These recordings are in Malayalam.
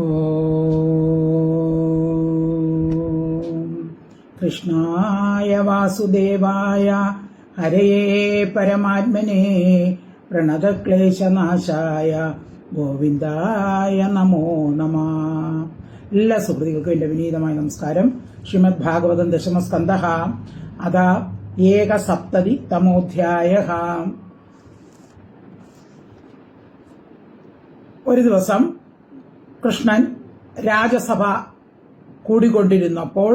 ഓം കൃഷ്ണായ വാസുദേവായ ഹരയേ പരമാത്മനേ പ്രണതക്ലേശനാശായ ഗോവിന്ദായ നമോ നമഃ. എല്ലാ സുഹൃത്തുക്കൾക്കും എന്റെ വിനീതമായ നമസ്കാരം. ശ്രീമദ് ഭാഗവതം ദശമസ്കന്ധ അഥ ഏകസപ്തതി തമോധ്യായ. ഒരു ദിവസം കൃഷ്ണൻ രാജസഭ കൂടിക്കൊണ്ടിരുന്നപ്പോൾ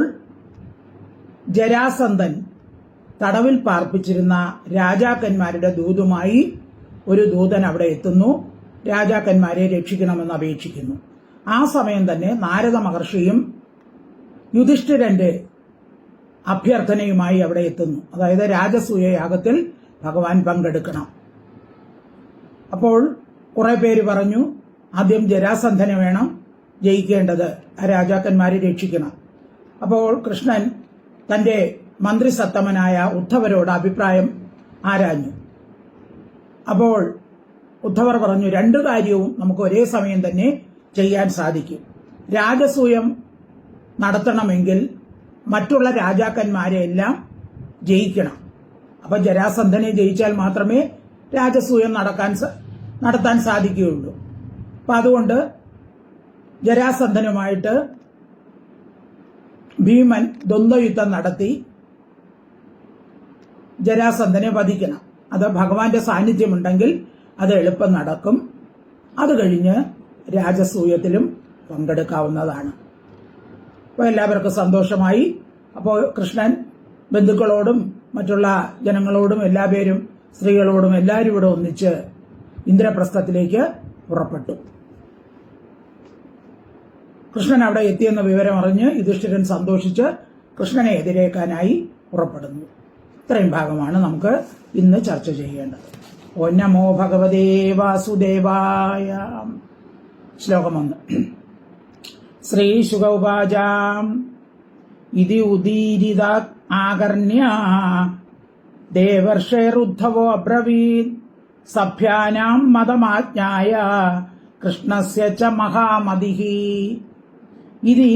ജരാസന്ധൻ തടവിൽ പാർപ്പിച്ചിരുന്ന രാജാക്കന്മാരുടെ ദൂതുമായി ഒരു ദൂതൻ അവിടെ എത്തുന്നു. രാജാക്കന്മാരെ രക്ഷിക്കണമെന്ന് അപേക്ഷിക്കുന്നു. ആ സമയം തന്നെ നാരദ മഹർഷിയും യുധിഷ്ഠിരന്റെ അഭ്യർത്ഥനയുമായി അവിടെ എത്തുന്നു. അതായത് രാജസൂയ യാഗത്തിൽ ഭഗവാൻ പങ്കെടുക്കണം. അപ്പോൾ കുറെ പേര് പറഞ്ഞു, ആദ്യം ജരാസന്ധനെ വേണം ജയിക്കേണ്ടത്, ആ രാജാക്കന്മാരെ രക്ഷിക്കണം. അപ്പോൾ കൃഷ്ണൻ തന്റെ മന്ത്രിസത്തമനായ ഉദ്ധവരോട് അഭിപ്രായം ആരാഞ്ഞു. അപ്പോൾ ഉദ്ധവർ പറഞ്ഞു, രണ്ടു കാര്യവും നമുക്ക് ഒരേ സമയം തന്നെ ചെയ്യാൻ സാധിക്കും. രാജസൂയം നടത്തണമെങ്കിൽ മറ്റുള്ള രാജാക്കന്മാരെ എല്ലാം ജയിക്കണം. അപ്പൊ ജരാസന്ധനെ ജയിച്ചാൽ മാത്രമേ രാജസൂയം നടത്താൻ സാധിക്കുകയുള്ളൂ. അപ്പൊ അതുകൊണ്ട് ജരാസന്ധനുമായിട്ട് ഭീമൻ ദ്വന്ദ്വയുദ്ധം നടത്തി ജരാസന്ധനെ വധിക്കണം. അത് ഭഗവാന്റെ സാന്നിധ്യമുണ്ടെങ്കിൽ അത് എളുപ്പം നടക്കും. അത് കഴിഞ്ഞ് രാജസൂയത്തിലും പങ്കെടുക്കാവുന്നതാണ്. അപ്പോൾ എല്ലാവർക്കും സന്തോഷമായി. അപ്പോൾ കൃഷ്ണൻ ബന്ധുക്കളോടും മറ്റുള്ള ജനങ്ങളോടും എല്ലാവരും സ്ത്രീകളോടും എല്ലാവരും ഇവിടെ ഒന്നിച്ച് ഇന്ദ്രപ്രസ്ഥത്തിലേക്ക് പുറപ്പെട്ടു. കൃഷ്ണൻ അവിടെ എത്തിയെന്ന വിവരം അറിഞ്ഞ് യുധിഷ്ഠിരൻ സന്തോഷിച്ച് കൃഷ്ണനെ എതിരേക്കാനായി പുറപ്പെടുന്നു. ഇത്രയും ഭാഗമാണ് നമുക്ക് ഇന്ന് ചർച്ച ചെയ്യേണ്ടത്. ഓ നമോ ഭഗവതേ വാസുദേവായ. ശ്ലോകം 1. ശ്രീശുക ഉവാചാം ഇതി ഉദീരിത ആകർണ്യ ദേവർഷേരുദ്ധവോ അബ്രവീത് സഭ്യാനാം മതമാജ്ഞായ കൃഷ്ണസ്യ ച മഹാമതിഃ. ഇതി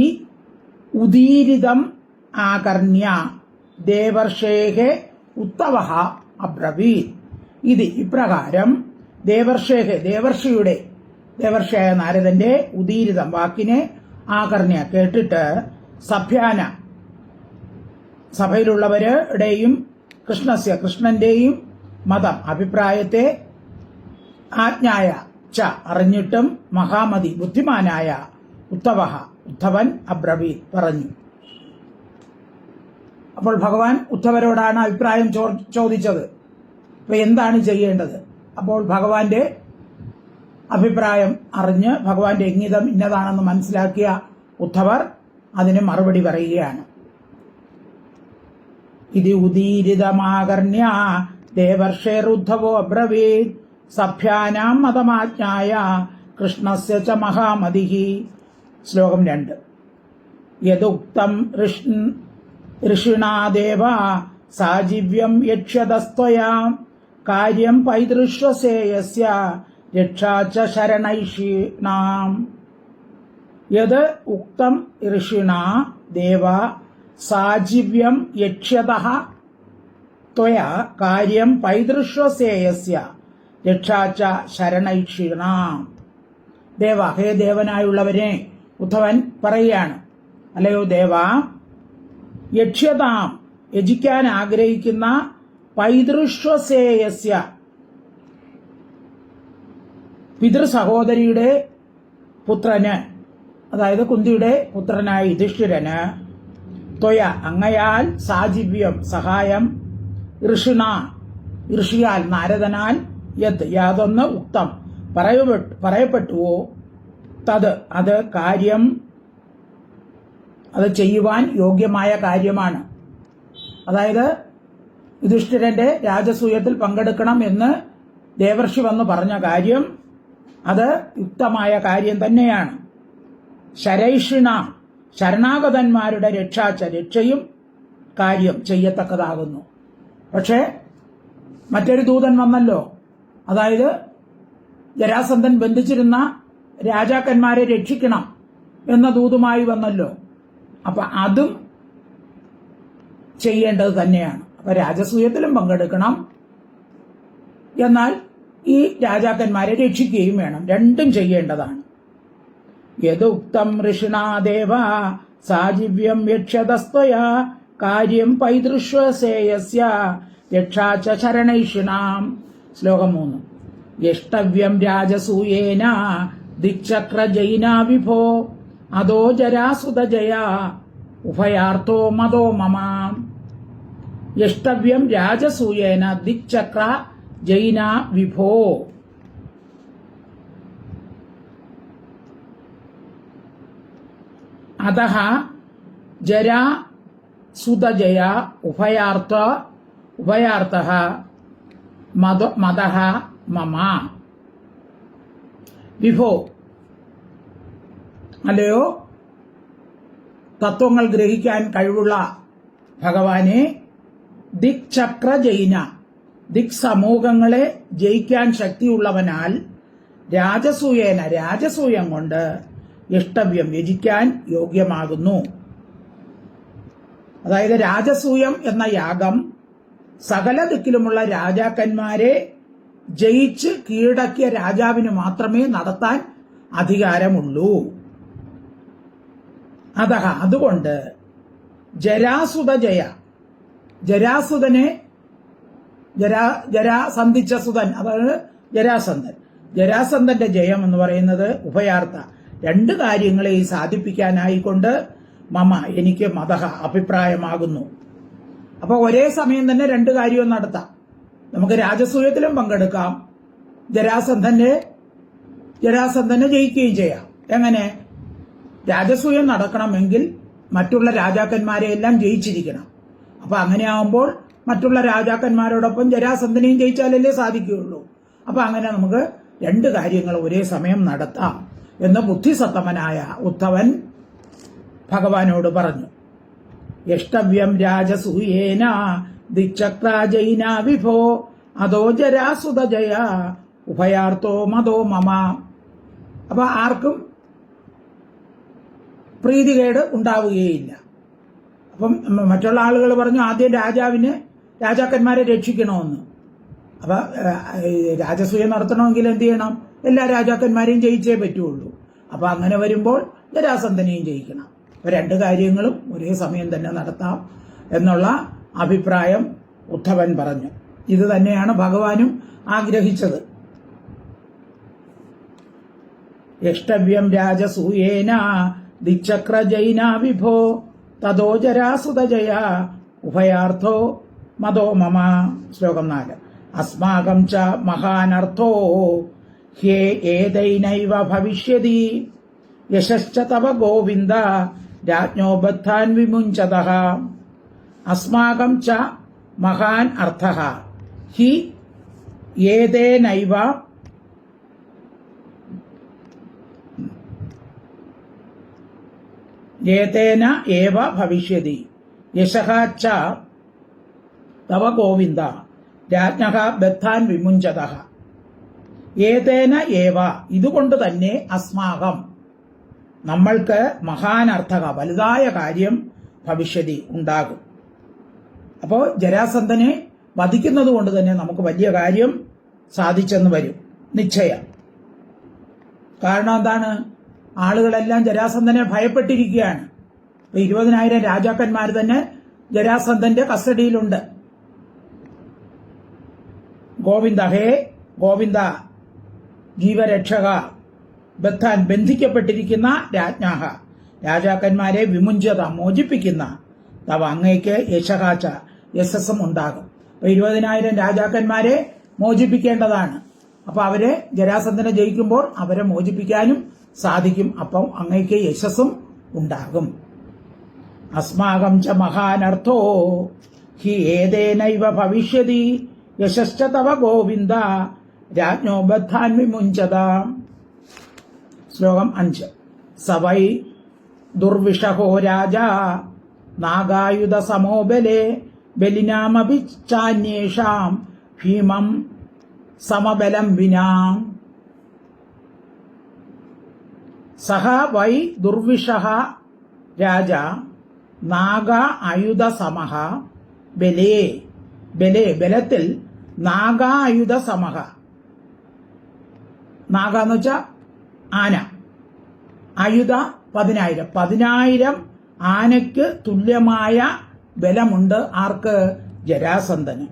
ഉദീരിതം ആകർണ്യ ദേവർഷേഹേ ഉത്തവഃ അബ്രവീത്. ഇത് ഇപ്രകാരം ദേവർഷിയായ നാരദന്റെ ഉദീരിതം വാക്കിനെ ആകർണ്യ കേട്ടിട്ട് സഭ്യാന സഭയിലുള്ളവരുടെയും കൃഷ്ണന്റെയും മതം അഭിപ്രായത്തെ ആജ്ഞായ ച അറിഞ്ഞിട്ടും മഹാമതി ബുദ്ധിമാനായ ഉദ്ധവൻ അബ്രവീത് പറഞ്ഞു. അപ്പോൾ ഭഗവാൻ ഉദ്ധവരോടാണ് അഭിപ്രായം ചോദിച്ചത്. അപ്പൊ എന്താണ് ചെയ്യേണ്ടത്? അപ്പോൾ ഭഗവാന്റെ അഭിപ്രായം അറിഞ്ഞ് ഭഗവാന്റെ ഇംഗിതം ഇന്നതാണെന്ന് മനസ്സിലാക്കിയ ഉദ്ധവർ അതിന് മറുപടി പറയുകയാണ്. ഇത് ഉദീരിതമാകർണ്യ ദേവർഷേരുദ്ധവോ അബ്രവീത് സഭ്യാനാം മതമാജ്ഞായ കൃഷ്ണസ്യ ച മഹാമതിഃ. ശ്ലോകം 2. യദുക്തം ഋഷിണാ ദേവ സാജീവ്യം യക്ഷ്യതസ്ത്വയാ കാര്യം പൈതൃശ്വസേയസ്യ രക്ഷാ ച ശരണൈഷിണാം. യത് ഉക്തം ഋഷിണാ ദേവ സാജീവ്യം യക്ഷ്യതഃ ത്വയാ കാര്യം പൈതൃശ്വസേയസ്യ രക്ഷാ ച ശരണൈഷിണാം. ദേവ, ഹേ ദേവനായുള്ളവരെ, ഉദ്ധവൻ പറയുകയാണ്, അല്ലയോ ദേവ, യക്ഷ്യതാം യജിക്കാൻ ആഗ്രഹിക്കുന്ന പൈതൃശ്വസേയസ്യ പിതൃസഹോദരിയുടെ പുത്രന്, അതായത് കുന്തിയുടെ പുത്രനായ യുധിഷ്ഠിരന് ത്വയ അങ്ങയാൽ സാജീവ്യം സഹായം ഋഷിയാൽ നാരദനാൽ യാതൊന്ന് ഉക്തം പറയപ്പെട്ടുവോ അത് കാര്യം അത് ചെയ്യുവാൻ യോഗ്യമായ കാര്യമാണ്. അതായത് യുധിഷ്ഠിരന്റെ രാജസൂയത്തിൽ പങ്കെടുക്കണം എന്ന് ദേവർഷി വന്ന് പറഞ്ഞ കാര്യം അത് യുക്തമായ കാര്യം തന്നെയാണ്. ശരൈഷിണ ശരണാഗതന്മാരുടെ രക്ഷയും കാര്യം ചെയ്യത്തക്കതാകുന്നു. പക്ഷേ മറ്റൊരു ദൂതൻ വന്നല്ലോ, അതായത് ജരാസന്ധൻ ബന്ധിച്ചിരുന്ന രാജാക്കന്മാരെ രക്ഷിക്കണം എന്ന ദൂതുമായി വന്നല്ലോ. അപ്പൊ അതും ചെയ്യേണ്ടത് തന്നെയാണ്. അപ്പൊ രാജസൂയത്തിലും പങ്കെടുക്കണം, എന്നാൽ ഈ രാജാക്കന്മാരെ രക്ഷിക്കുകയും വേണം. രണ്ടും ചെയ്യേണ്ടതാണ്. യദുക്തം ഋഷിണാദേവ സാജിവ്യം യക്ഷതസ്ത്വയാ കാര്യം പൈതൃശ്വസേയസ്യ രക്ഷാച ശരണൈഷിണാം. ശ്ലോകം 3. യഷ്ടവ്യം രാജസൂയേന ദിക്ചക്ര ജൈന വിഭോ അതോ ജരാസുതജയ ഉഭയാർത്ഥോ മതോ മമ. യഷ്ടവ്യം രാജസൂയേന ദിക്ചക്ര ജൈന വിഭോ. അതഃ ജരാ സുതജയ ഉഭയാർത്ഥഃ മതഃ മമ. വിഭോ, അല്ലയോ തത്വങ്ങൾ ഗ്രഹിക്കാൻ കഴിവുള്ള ഭഗവാനെ, ദിക് ചക്ര ജൈന, ദിക് സമൂഹങ്ങളെ ജയിക്കാൻ ശക്തിയുള്ളവനാൽ രാജസൂയേന, രാജസൂയം കൊണ്ട് ഇഷ്ടവ്യം യജിക്കാൻ യോഗ്യമാകുന്നു. അതായത് രാജസൂയം എന്ന യാഗം സകല ദിക്കിലുമുള്ള രാജാക്കന്മാരെ ജയിച്ച് കീഴടക്കിയ രാജാവിന് മാത്രമേ നടത്താൻ അധികാരമുള്ളൂ. അതുകൊണ്ട് ജരാസുതജയ, ജരാസുതനെ, ജരാസന്ധിച്ച സുതൻ, അതായത് ജരാസന്ധൻ, ജരാസന്ധന്റെ ജയം എന്ന് പറയുന്നത് ഉഭയാർത്ഥ, രണ്ട് കാര്യങ്ങളെ സാധിപ്പിക്കാനായിക്കൊണ്ട് മമ, എനിക്ക് മതഃ അഭിപ്രായമാകുന്നു. അപ്പൊ ഒരേ സമയം തന്നെ രണ്ട് കാര്യവും നടത്താം. നമുക്ക് രാജസൂയത്തിലും പങ്കെടുക്കാം, ജരാസന്ധനെ ജയിക്കുകയും ചെയ്യാം. എങ്ങനെ? രാജസൂയം നടക്കണമെങ്കിൽ മറ്റുള്ള രാജാക്കന്മാരെയെല്ലാം ജയിച്ചിരിക്കണം. അപ്പൊ അങ്ങനെയാവുമ്പോൾ മറ്റുള്ള രാജാക്കന്മാരോടൊപ്പം ജരാസന്ധനെയും ജയിച്ചാലല്ലേ സാധിക്കുകയുള്ളൂ. അപ്പൊ അങ്ങനെ നമുക്ക് രണ്ട് കാര്യങ്ങൾ ഒരേ സമയം നടത്താം എന്ന് ബുദ്ധിസത്തമനായ ഉദ്ധവൻ ഭഗവാനോട് പറഞ്ഞു. യഷ്ടവ്യം രാജസൂയേന ദിക്ചക്രാജൈന വിഭോ അതോ ജരാസുതജയ ഉഭയാർത്ഥോ മതോ മമ. അപ്പൊ ആർക്കും പ്രീതികേട് ഉണ്ടാവുകയില്ല. അപ്പം മറ്റുള്ള ആളുകൾ പറഞ്ഞു ആദ്യം രാജാക്കന്മാരെ രക്ഷിക്കണമെന്ന്. അപ്പൊ രാജസൂയം നടത്തണമെങ്കിൽ എന്ത് ചെയ്യണം? എല്ലാ രാജാക്കന്മാരെയും ജയിച്ചേ പറ്റുള്ളൂ. അപ്പൊ അങ്ങനെ വരുമ്പോൾ ജരാസന്ധനെയും ജയിക്കണം. അപ്പൊ രണ്ട് കാര്യങ്ങളും ഒരേ സമയം തന്നെ നടത്താം എന്നുള്ള അഭിപ്രായം ഉദ്ധവൻ പറഞ്ഞു. ഇത് തന്നെയാണ് ഭഗവാനും ആഗ്രഹിച്ചത്. യഷ്ടവ്യം രാജസൂയേന ദിക്ചക്ര ജൈന വിഭോ തതോ ജരാസുതജയ ഉഭയാർത്ഥോ മതോ മമ. ശ്ലോകം 4. അസ്മാകം ച മഹാനർത്ഥോ ഹ്യേ ഏതൈനൈവ ഭവിഷ്യതി യശശ്ച തവ ഗോവിന്ദ രാജ്ഞോ ബദ്ധാൻ വിമുഞ്ചതഃ. അസ്മാകം ച മഹാൻ അർത്ഥഃ ഹി ഏതേനൈവ ഏതേന ഏവ ഭവിഷ്യതി യശഃ ച തവ ഗോവിന്ദ രാജ്ഞഃ ബദ്ധാൻ വിമുഞ്ചതഃ. ഏതേന ഏവ, ഇതുകൊണ്ട് തന്നെ അസ്മാകം, നമ്മൾക്ക് മഹാനർത്ഥക, വലുതായ കാര്യം ഭവിഷ്യതി, ഉണ്ടാകും. അപ്പോ ജരാസന്ധനെ വധിക്കുന്നത് കൊണ്ട് തന്നെ നമുക്ക് വലിയ കാര്യം സാധിച്ചെന്ന് വരും, നിശ്ചയം. കാരണം എന്താണ്? ആളുകളെല്ലാം ജരാസന്ധനെ ഭയപ്പെട്ടിരിക്കുകയാണ്. 20,000 രാജാക്കന്മാർ തന്നെ ജരാസന്ധന്റെ കസ്റ്റഡിയിലുണ്ട്. ഗോവിന്ദ, ഹേ ഗോവിന്ദ, ജീവരക്ഷക, ബദ്ധാൻ, ബന്ധിക്കപ്പെട്ടിരിക്കുന്ന രാജ്ഞാഹ, രാജാക്കന്മാരെ വിമുഞ്ചത, മോചിപ്പിക്കുന്ന, തവ, അങ്ങേക്ക് യശകാച്ച, യശസ്സും ഉണ്ടാകും. 20,000 രാജാക്കന്മാരെ മോചിപ്പിക്കേണ്ടതാണ്. അപ്പൊ അവരെ ജരാസന്ധനെ ജയിക്കുമ്പോൾ അവരെ മോചിപ്പിക്കാനും സാധിക്കും. അപ്പം അങ്ങേക്ക് യശസ്സും ഉണ്ടാകും. അസ്മാകം ച മഹാനർത്ഥോ ഹി ഏതേനൈവ ഭവിഷ്യതി യശശ്ച തവ ഗോവിന്ദ രാജ്ഞോ ബദ്ധാൻ വിമുഞ്ചത. ശ്ലോകം 5. സവൈ ദുർവിഷഹോ രാജ നാഗായുധ സമോ ബലേ ബലിനാമപി ചാന്യേഷാം ഭീമം സമബലം വിനാ. സഹ വൈ ദുർവിഷഃ രാജ നാഗ ആയുധ സമഹ ബലേ ബലത്തിൽ നാഗായുധ സമഹ. നാഗ എന്ന് വെച്ചാൽ ആന, ആയുധ 10,000 ആനയ്ക്ക് തുല്യമായ ബലമുണ്ട്. ആർക്ക്? ജരാസന്ധന്.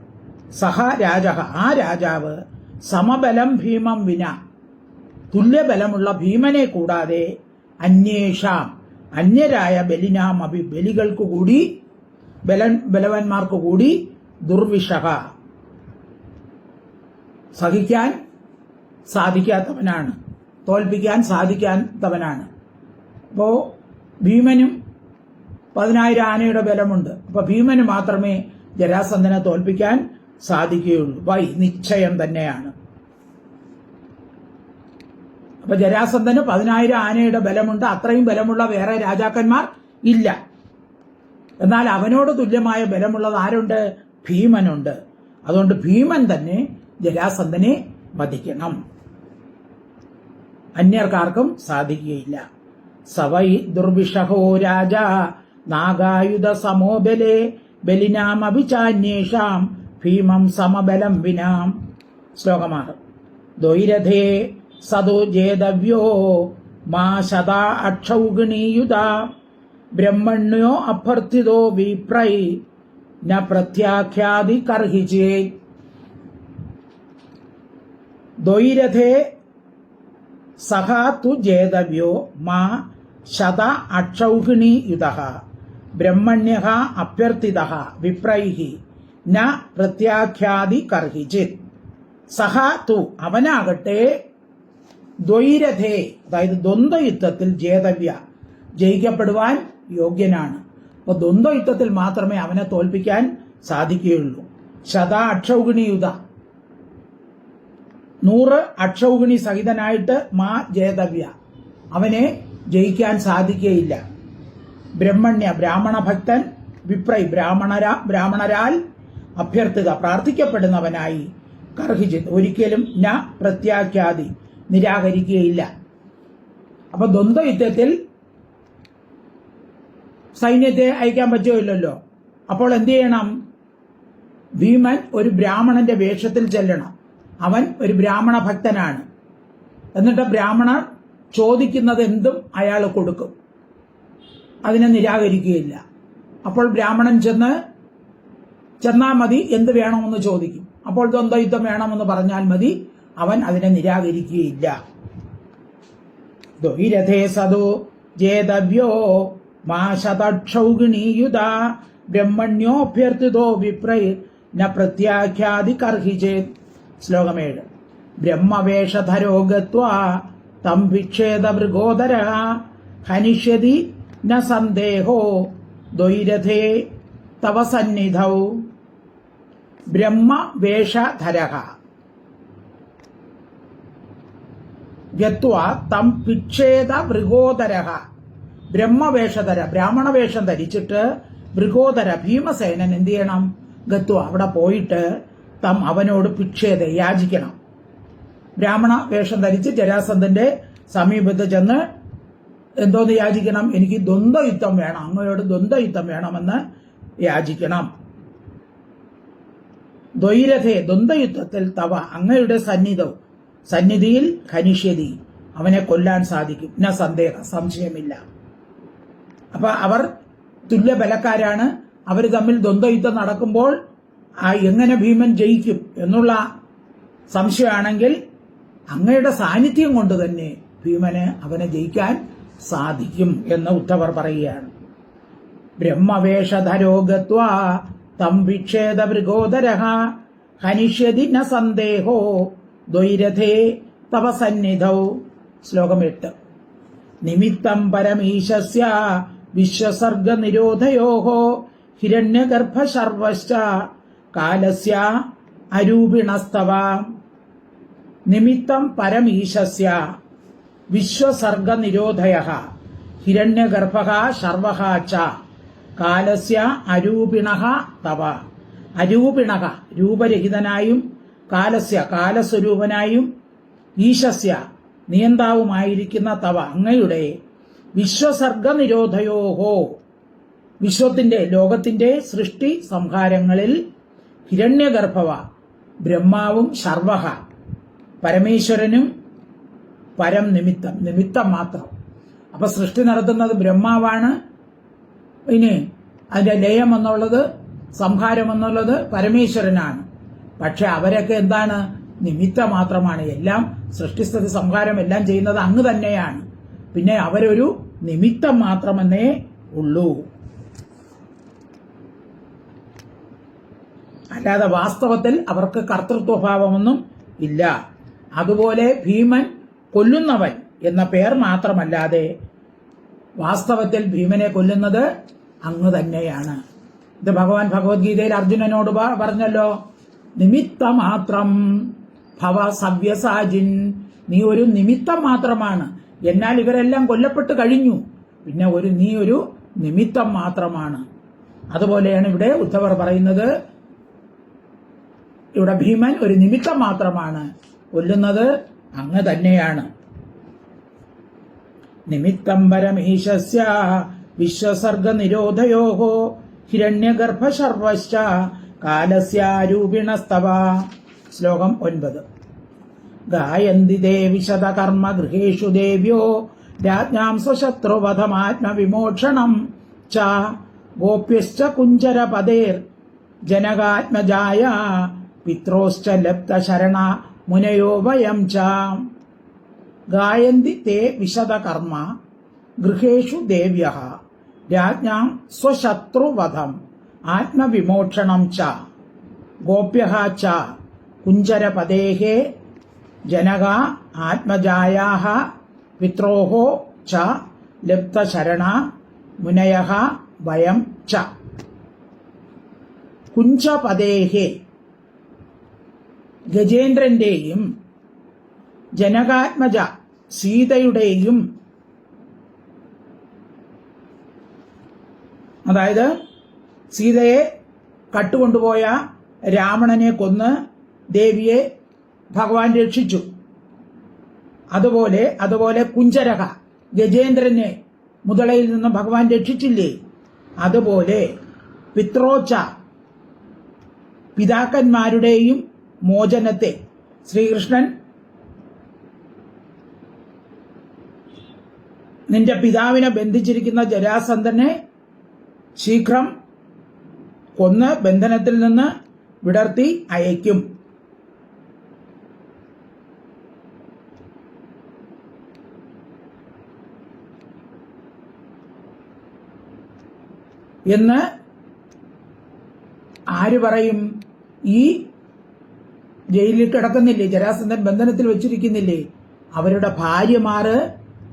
സഹ രാജ, ആ രാജാവ് സമബലം ഭീമം വിന, തുല്യബലമുള്ള ഭീമനെ കൂടാതെ അന്യേഷാം അന്യരായ ബലിനാം ബലികൾക്കു കൂടി ബലവാന്മാർക്കു കൂടി ദുർവിഷഹ സഹിക്കാൻ സാധിക്കാത്തവനാണ്, തോൽപ്പിക്കാൻ സാധിക്കാത്തവനാണ്. അപ്പോ ഭീമനും 10,000 ആനയുടെ ബലമുണ്ട്. അപ്പൊ ഭീമന് മാത്രമേ ജരാസന്ധനെ തോൽപ്പിക്കാൻ സാധിക്കുകയുള്ളൂ. വൈ നിശ്ചയം തന്നെയാണ്. അപ്പൊ ജരാസന്ധന് 10,000 ആനയുടെ ബലമുണ്ട്. അത്രയും ബലമുള്ള വേറെ രാജാക്കന്മാർ ഇല്ല. എന്നാൽ അവനോട് തുല്യമായ ബലമുള്ളത് ആരുണ്ട്? ഭീമനുണ്ട്. അതുകൊണ്ട് ഭീമൻ തന്നെ ജരാസന്ധനെ വധിക്കണം. അന്യർക്കാർക്കും സാധിക്കുകയില്ല. സവൈ ദുർവിഷഹോ രാജ നാഗായുധ സമോബലേ ബലിനാമഭിചാന്യേഷാം ഭീമം സമബലം വിനാം. ശ്ലോകമാണ്. ദ്വൈരഥേ സദോ ജേതവ്യോ മാ ശതാ അക്ഷൗഗിണീയുധ ബ്രഹ്മണ്യോ അഭ്യർത്ഥിതോ വിപ്രൈ ന പ്രത്യാഖ്യാതി കർഹിച്ചേ. ദ്വൈരഥേ സഹ തു ജേതവ്യോ മാ ശത അക്ഷൗഹിണീയുധ ബ്രഹ്മണ്യഃ അഭ്യർത്ഥിതഃ വിപ്രൈഃ ന പ്രത്യാഖ്യാതി കർഹിച്ചിത്. സഹ തു അവനാകട്ടെ ദ്വൈരഥേ അതായത് ദ്വന്ദ്വയുദ്ധത്തിൽ ജേതവ്യ ജയിക്കപ്പെടുവാൻ യോഗ്യനാണ്. അപ്പൊ ദ്വന്ദ്വയുദ്ധത്തിൽ മാത്രമേ അവനെ തോൽപ്പിക്കാൻ സാധിക്കുകയുള്ളൂ. ശത അക്ഷൗഹിണീയുധ 100 അക്ഷൗഹിണി സഹിതനായിട്ട് മാ ജേതവ്യ അവനെ ജയിക്കാൻ സാധിക്കുകയില്ല. ബ്രഹ്മണ്യ ബ്രാഹ്മണ ഭക്തൻ വിപ്രൈ ബ്രാഹ്മണരാൽ അഭ്യർത്ഥിത പ്രാർത്ഥിക്കപ്പെടുന്നവനായി കർഹിച്ചിത് ഒരിക്കലും ന പ്രത്യാഖ്യാതി നിരാകരിക്കുകയില്ല. അപ്പൊ ദ്വന്ദ്വയുദ്ധത്തിൽ സൈന്യത്തെ അയക്കാൻ പറ്റുകയില്ലല്ലോ. അപ്പോൾ എന്ത് ചെയ്യണം? ഭീമൻ ഒരു ബ്രാഹ്മണന്റെ വേഷത്തിൽ ചെല്ലണം. അവൻ ഒരു ബ്രാഹ്മണ ഭക്തനാണ്. എന്നിട്ട് ബ്രാഹ്മണർ ചോദിക്കുന്നത് എന്തും അയാൾ കൊടുക്കും, അതിനെ നിരാകരിക്കുകയില്ല. അപ്പോൾ ബ്രാഹ്മണൻ ചെന്നാൽ മതി, എന്ത് വേണമെന്ന് ചോദിക്കും. അപ്പോൾ ദ്വന്ദ്വയുദ്ധം വേണമെന്ന് പറഞ്ഞാൽ മതി, അവൻ അതിനെ നിരാകരിക്കുകയില്ല. ദ്വൈരഥേ സദോ ജേതവ്യോ മാ ശതക്ഷൗഗിണീയുധ ബ്രഹ്മണ്യോഭ്യർത്ഥിതോ വിപ്രൈ ന പ്രത്യാഖ്യാതി കർഹിചേത്. ശ്ലോകം 7. ബ്രഹ്മവേഷധരോ ഗത്വാ തം വിക്ഷേദ മൃഗോദരഃ ഹനിഷ്യതി ന സന്ദേഹോ ദ്വൈരഥേ തവ സന്നിധൗ. ബ്രഹ്മവേഷധരഃ ഗത്വാ തം വിക്ഷേദ മൃഗോദരഃ. ബ്രഹ്മവേഷധര ബ്രാഹ്മണവേഷം ധരിച്ചിട്ട് മൃഗോദര ഭീമസേനൻ എന്ത് ചെയ്യണം? ഗത്വ അവിടെ പോയിട്ട് തം അവനോട് ഭിക്ഷേത യാചിക്കണം. ബ്രാഹ്മണ വേഷം ധരിച്ച് ജരാസന്ധന്റെ സമീപത്ത് ചെന്ന് എന്തോന്ന് യാചിക്കണം? എനിക്ക് ദ്വന്ദ്വയുദ്ധം വേണം, അങ്ങയോട് ദ്വന്ദ്വയുദ്ധം വേണമെന്ന് യാചിക്കണം. ദ്വൈരഥേ ദ്വന്ദ്വയുദ്ധത്തിൽ തവ അങ്ങയുടെ സന്നിധിയിൽ ഖനിഷ്യതി അവനെ കൊല്ലാൻ സാധിക്കും. ന സന്ദേഹം സംശയമില്ല. അപ്പൊ അവർ തുല്യബലക്കാരാണ്. അവർ തമ്മിൽ ദ്വന്ദ്വയുദ്ധം നടക്കുമ്പോൾ എങ്ങനെ ഭീമൻ ജയിക്കും എന്നുള്ള സംശയമാണെങ്കിൽ അങ്ങയുടെ സാന്നിധ്യം കൊണ്ട് തന്നെ ഭീമന് അവനെ ജയിക്കാൻ സാധിക്കും എന്ന് ഉദ്ധവർ പറയുകയാണ്. ബ്രഹ്മവേഷധരോ ഗത്വാ തം വിക്ഷേദ മൃഗോദരഃ ഹനിഷ്യതി ന സന്ദേഹോ ദ്വൈരഥേ തവ സന്നിധൗ. ശ്ലോകം 8. നിമിത്തം പരമീശസ്യ വിശ്വസർഗ നിരോധയോഃ ഹിരണ്യഗർഭ ശർവശ്ച കാലസ്യ അരൂപിണസ്തവ. നിമിത്തം പരമീശസ്യ വിശ്വസർഗ നിരോധയഃ ഹിരണ്യഗർഭഃ ശർവഃ ച കാലസ്യ അരൂപിണഃ തവ. അരൂപിണഃ രൂപരഹിതനായും കാലസ്യ കാലസ്വരൂപനായും ഈശസ്യ നിയന്താവുമായിരിക്കുന്ന തവ അങ്ങയുടെ വിശ്വസർഗ നിരോധയോഹോ വിശ്വത്തിന്റെ ലോകത്തിന്റെ സൃഷ്ടി സംഹാരങ്ങളിൽ ഹിരണ്യഗർഭവ ബ്രഹ്മാവും ശർവഹ പരമേശ്വരനും പരം നിമിത്തം മാത്രം. അപ്പൊ സൃഷ്ടി നടത്തുന്നത് ബ്രഹ്മാവാണ്. ഇനി അതിന്റെ ലയം എന്നുള്ളത് സംഹാരം എന്നുള്ളത് പരമേശ്വരനാണ്. പക്ഷെ അവരൊക്കെ എന്താണ്? നിമിത്തം മാത്രമാണ്. എല്ലാം സൃഷ്ടിസ്ഥിതി സംഹാരം എല്ലാം ചെയ്യുന്നത് അങ്ങ് തന്നെയാണ്. പിന്നെ അവരൊരു നിമിത്തം മാത്രമെന്നേ ഉള്ളൂ. അല്ലാതെ വാസ്തവത്തിൽ അവർക്ക് കർത്തൃത്വഭാവമൊന്നും ഇല്ല. അതുപോലെ ഭീമൻ കൊല്ലുന്നവൻ എന്ന പേർ മാത്രമല്ലാതെ വാസ്തവത്തിൽ ഭീമനെ കൊല്ലുന്നത് അങ്ങ് തന്നെയാണ്. ഇത് ഭഗവാൻ ഭഗവത്ഗീതയിൽ അർജുനനോട് പറഞ്ഞല്ലോ, നിമിത്തമാത്രം ഭവ സവ്യസാജിൻ, നീ ഒരു നിമിത്തം മാത്രമാണ്. എന്നാൽ ഇവരെല്ലാം കൊല്ലപ്പെട്ട് കഴിഞ്ഞു. പിന്നെ നീ ഒരു നിമിത്തം മാത്രമാണ്. അതുപോലെയാണ് ഇവിടെ ഉദ്ധവർ പറയുന്നത്, ഇവിടെ ഭീമൻ ഒരു നിമിത്തം മാത്രമാണ്, കൊല്ലുന്നത് അങ്ങ് തന്നെയാണ്. നിമിത്തം പരമീശസ്യ വിശ്വസർഗ നിരോധയോഹോ ഹിരണ്യഗർഭ ശർവശ്ച കാലസ്യാരൂപിണസ്തവ. ശ്ലോകം 9. ഗായന്തി തേ വിശദകർമ്മ ഗൃഹേഷു ദേവ്യോ രാജ്ഞാം സ്വശത്രുവധമാത്മവിമോക്ഷണം ച ഗോപ്യശ്ച കുഞ്ചരപദേർ ജനകാത്മജായ പിത്രോശ്ച ലബ്ധശരണ മുനയോ വയം ച. ഗായന്തി തേ വിശദകർമ്മ ഗൃഹേഷു ദേവ്യഃ രാജ്ഞാം സ്വശത്രുവധം ആത്മവിമോക്ഷണം ച ഗോപ്യഃ ച കുഞ്ചരപദേഃ ജനക ആത്മജായാഃ പിത്രോഃ ച ലബ്ധശരണ മുനയഃ വയം ച. കുഞ്ചപദേഃ ഗജേന്ദ്രന്റെയും ജനകാത്മജ സീതയുടെയും, അതായത് സീതയെ കട്ടുകൊണ്ടുപോയ രാവണനെ കൊന്ന് ദേവിയെ ഭഗവാൻ രക്ഷിച്ചു. അതുപോലെ കുഞ്ചരക ഗജേന്ദ്രനെ മുതലയിൽ നിന്ന് ഭഗവാൻ രക്ഷിച്ചില്ലേ? അതുപോലെ പിത്രോച്ച പിതാക്കന്മാരുടെയും മോചനത്തെ ശ്രീകൃഷ്ണൻ നിന്റെ പിതാവിനെ ബന്ധിച്ചിരിക്കുന്ന ജരാസന്ധനെ ശീഘ്രം കൊന്ന് ബന്ധനത്തിൽ നിന്ന് വിടർത്തി അയക്കും. എന്ന് ആര് പറയും? ഈ ജയിലിൽ കിടക്കുന്നില്ലേ, ജരാസന്ധൻ ബന്ധനത്തിൽ വെച്ചിരിക്കുന്നില്ലേ, അവരുടെ ഭാര്യമാര്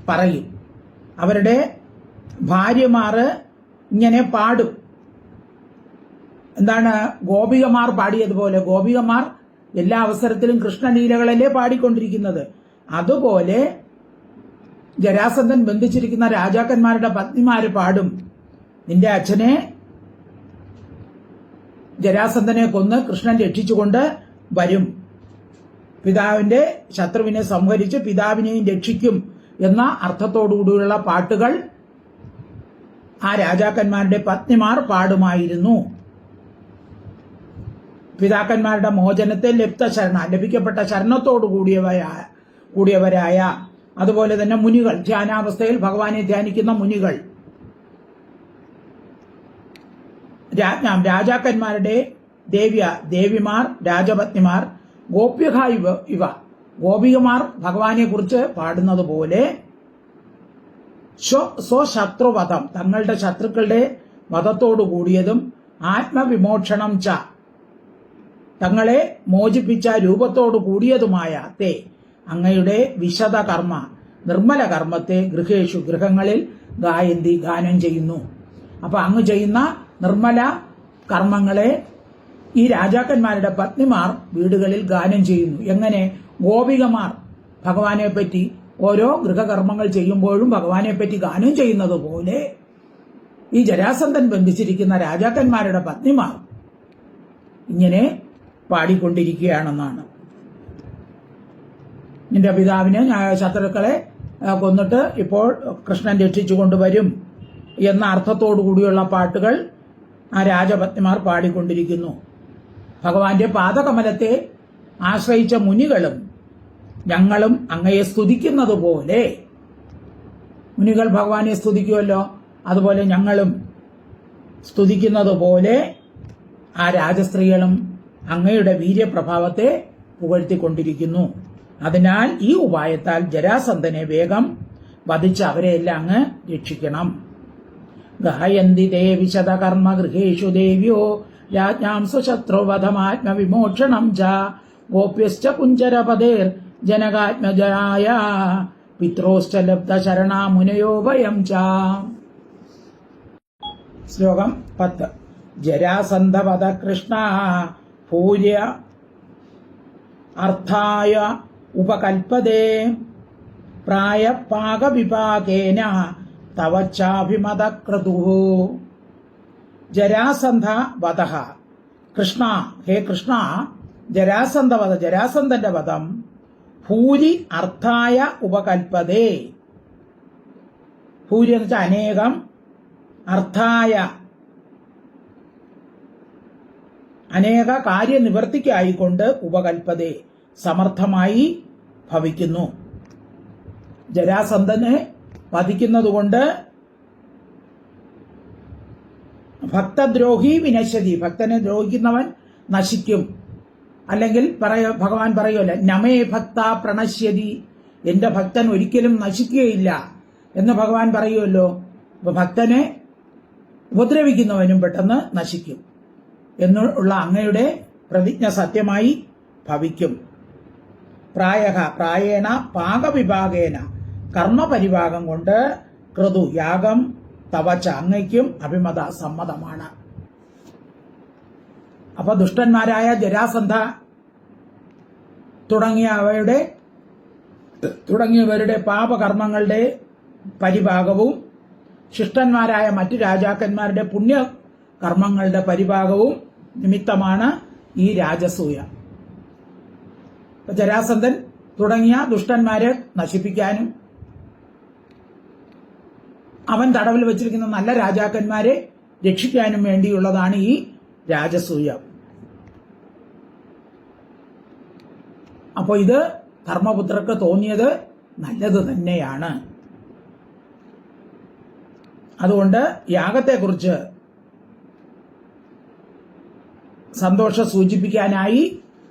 പറയും. അവരുടെ ഭാര്യമാര് ഇങ്ങനെ പാടും. എന്താണ്? ഗോപികമാർ പാടിയതുപോലെ. ഗോപികമാർ എല്ലാ അവസരത്തിലും കൃഷ്ണലീലകളല്ലേ പാടിക്കൊണ്ടിരിക്കുന്നത്. അതുപോലെ ജരാസന്ധൻ ബന്ധിച്ചിരിക്കുന്ന രാജാക്കന്മാരുടെ പത്നിമാര് പാടും. നിന്റെ അച്ഛനെ ജരാസന്ധനെ കൊന്ന് കൃഷ്ണൻ രക്ഷിച്ചുകൊണ്ട് വരും, പിതാവിന്റെ ശത്രുവിനെ സംഹരിച്ച് പിതാവിനെയും രക്ഷിക്കും എന്ന അർത്ഥത്തോടുകൂടിയുള്ള പാട്ടുകൾ ആ രാജാക്കന്മാരുടെ പത്നിമാർ പാടുമായിരുന്നു. പിതാക്കന്മാരുടെ മോചനത്തെ ലഭിക്കപ്പെട്ട ശരണത്തോടു കൂടിയവരായ അതുപോലെ തന്നെ മുനികൾ, ധ്യാനാവസ്ഥയിൽ ഭഗവാനെ ധ്യാനിക്കുന്ന മുനികൾ, രാജാക്കന്മാരുടെ ദേവിമാർ, രാജപത്നിമാർ, ഗോപ്യഹ ഇവ ഗോപികമാർ ഭഗവാനെ കുറിച്ച് പാടുന്നത് പോലെ സ്വശത്രുവധം തങ്ങളുടെ ശത്രുക്കളുടെ വധത്തോടു കൂടിയതും ആത്മവിമോക്ഷണം ച തങ്ങളെ മോചിപ്പിച്ച രൂപത്തോടു കൂടിയതുമായ തേ അങ്ങയുടെ വിശദ കർമ്മ നിർമ്മല കർമ്മത്തെ ഗൃഹേഷു ഗൃഹങ്ങളിൽ ഗായന്തി ഗാനം ചെയ്യുന്നു. അപ്പൊ അങ്ങ് ചെയ്യുന്ന നിർമ്മല കർമ്മങ്ങളെ ഈ രാജാക്കന്മാരുടെ പത്നിമാർ വീടുകളിൽ ഗാനം ചെയ്യുന്നു. എങ്ങനെ? ഗോപികമാർ ഭഗവാനെ പറ്റി ഓരോ ഗൃഹകർമ്മങ്ങൾ ചെയ്യുമ്പോഴും ഭഗവാനെ പറ്റി ഗാനം ചെയ്യുന്നത് പോലെ ഈ ജരാസന്ധൻ ബന്ധിച്ചിരിക്കുന്ന രാജാക്കന്മാരുടെ പത്നിമാർ ഇങ്ങനെ പാടിക്കൊണ്ടിരിക്കുകയാണെന്നാണ്. നിന്റെ പിതാവിനെ ശത്രുക്കളെ കൊന്നിട്ട് ഇപ്പോൾ കൃഷ്ണൻ രക്ഷിച്ചു കൊണ്ടുവരും എന്ന അർത്ഥത്തോടു കൂടിയുള്ള പാട്ടുകൾ ആ രാജപത്നിമാർ പാടിക്കൊണ്ടിരിക്കുന്നു. ഭഗവാന്റെ പാദകമലത്തെ ആശ്രയിച്ച മുനികളും ഞങ്ങളും അങ്ങയെ സ്തുതിക്കുന്നത് പോലെ, മുനികൾ ഭഗവാനെ സ്തുതിക്കുമല്ലോ, അതുപോലെ ഞങ്ങളും സ്തുതിക്കുന്നത് പോലെ ആ രാജസ്ത്രീകളും അങ്ങയുടെ വീര്യപ്രഭാവത്തെ പുകഴ്ത്തിക്കൊണ്ടിരിക്കുന്നു. അതിനാൽ ഈ ഉപായത്താൽ ജരാസന്ധനെ വേഗം വധിച്ച് അവരെയെല്ലാം അങ്ങ് രക്ഷിക്കണം. ഗായന്തി ദേവി ശതകർമ്മ ഗൃഹേഷു ദേവ്യോ രാജ്ഞാം സ്വശത്രുവധമാത്മവിമോക്ഷണം ച ഗോപ്യശ്ച കുഞ്ചരപദേർ ജനകാത്മജായ പിത്രോശ്ച ലബ്ധ ശരണാ മുനയോ വയം ച. ശ്ലോകം 10. ജരാസന്ധവധ കൃഷ്ണ ഭൂര്യ അർത്ഥായ ഉപകൽപ്പതേ പ്രായപാകവിപാകേന തവച്ചാഭിമതക്രതുഃ. ജരാസന്ധ വധഃ. കൃഷ്ണ, ഹേ കൃഷ്ണ, ജരാസന്ധവധ, ജരാസന്ധന്റെ വധം ഭൂരി അർത്ഥായ ഉപകൽപ്പതേ. ഭൂരി എന്ന് വെച്ചാൽ അനേകം, അർത്ഥായ അനേക കാര്യനിവർത്തിക്കായിക്കൊണ്ട് ഉപകൽപ്പതേ സമർത്ഥമായി ഭവിക്കുന്നു. ജരാസന്ധനെ വധിക്കുന്നതുകൊണ്ട് ഭക്തദ്രോഹി വിനശ്യതി, ഭക്തനെ ദ്രോഹിക്കുന്നവൻ നശിക്കും. അല്ലെങ്കിൽ ഭഗവാൻ പറയുമല്ലോ, നമേ ഭക്ത പ്രണശ്യതി, എന്റെ ഭക്തൻ ഒരിക്കലും നശിക്കുകയില്ല എന്ന് ഭഗവാൻ പറയുമല്ലോ. അപ്പൊ ഭക്തനെ ഉപദ്രവിക്കുന്നവനും പെട്ടെന്ന് നശിക്കും എന്നുള്ള അങ്ങയുടെ പ്രതിജ്ഞ സത്യമായി ഭവിക്കും. പ്രായേണ പാകവിഭാഗേന, കർമ്മപരിഭാഗം കൊണ്ട് ക്രതു യാഗം തവച്ച അങ്ങയ്ക്കും അഭിമത സമ്മതമാണ്. അപ്പൊ ദുഷ്ടന്മാരായ ജരാസന്ധ തുടങ്ങിയവരുടെ പാപകർമ്മങ്ങളുടെ പരിഭാഗവും ശിഷ്ടന്മാരായ മറ്റു രാജാക്കന്മാരുടെ പുണ്യകർമ്മങ്ങളുടെ പരിഭാഗവും നിമിത്തമാണ് ഈ രാജസൂയ. ജരാസന്ധൻ തുടങ്ങിയ ദുഷ്ടന്മാരെ നശിപ്പിക്കാനും അവൻ തടവിൽ വച്ചിരിക്കുന്ന നല്ല രാജാക്കന്മാരെ രക്ഷിക്കാനും വേണ്ടിയുള്ളതാണ് ഈ രാജസൂയ. അപ്പോൾ ഇത് ധർമ്മപുത്രർക്ക് തോന്നിയത് നല്ലത് തന്നെയാണ്. അതുകൊണ്ട് യാഗത്തെക്കുറിച്ച് സന്തോഷം സൂചിപ്പിക്കാനായി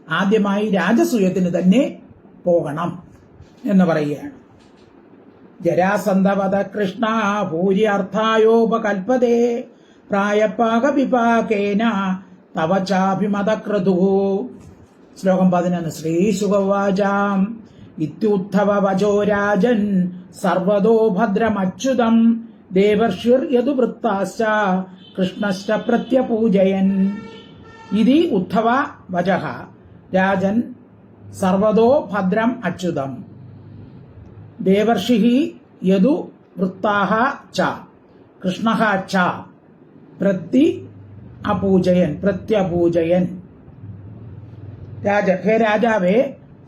ആദ്യമായി രാജസൂയത്തിന് തന്നെ പോകണം എന്ന് പറയുകയാണ്. ജരാസന്ധവധ കൃഷ്ണ ഭൂര്യാർത്ഥായോപകൽപ്പതേ പ്രായപാകവിപാകേന തവചാഭിമതക്രതുഃ. ശ്ലോകം 11. ശ്രീശുകവാചാം ഇത്യുത്ഥവ വചോ രാജൻ സർവതോ ഭദ്രമച്യുതം ദേവർഷിർയതു വൃത്താശ്ച കൃഷ്ണശ്ച പ്രത്യപൂജയൻ. ഇതി ഉത്ഥവ വചഃ രാജൻ സർവതോ ഭദ്രം അച്യുതം ദേവർഷിഃ യതു വൃത്താഃ ച കൃഷ്ണഃ ച പ്രത്യപൂജയൻ. ഹേ രാജാവേ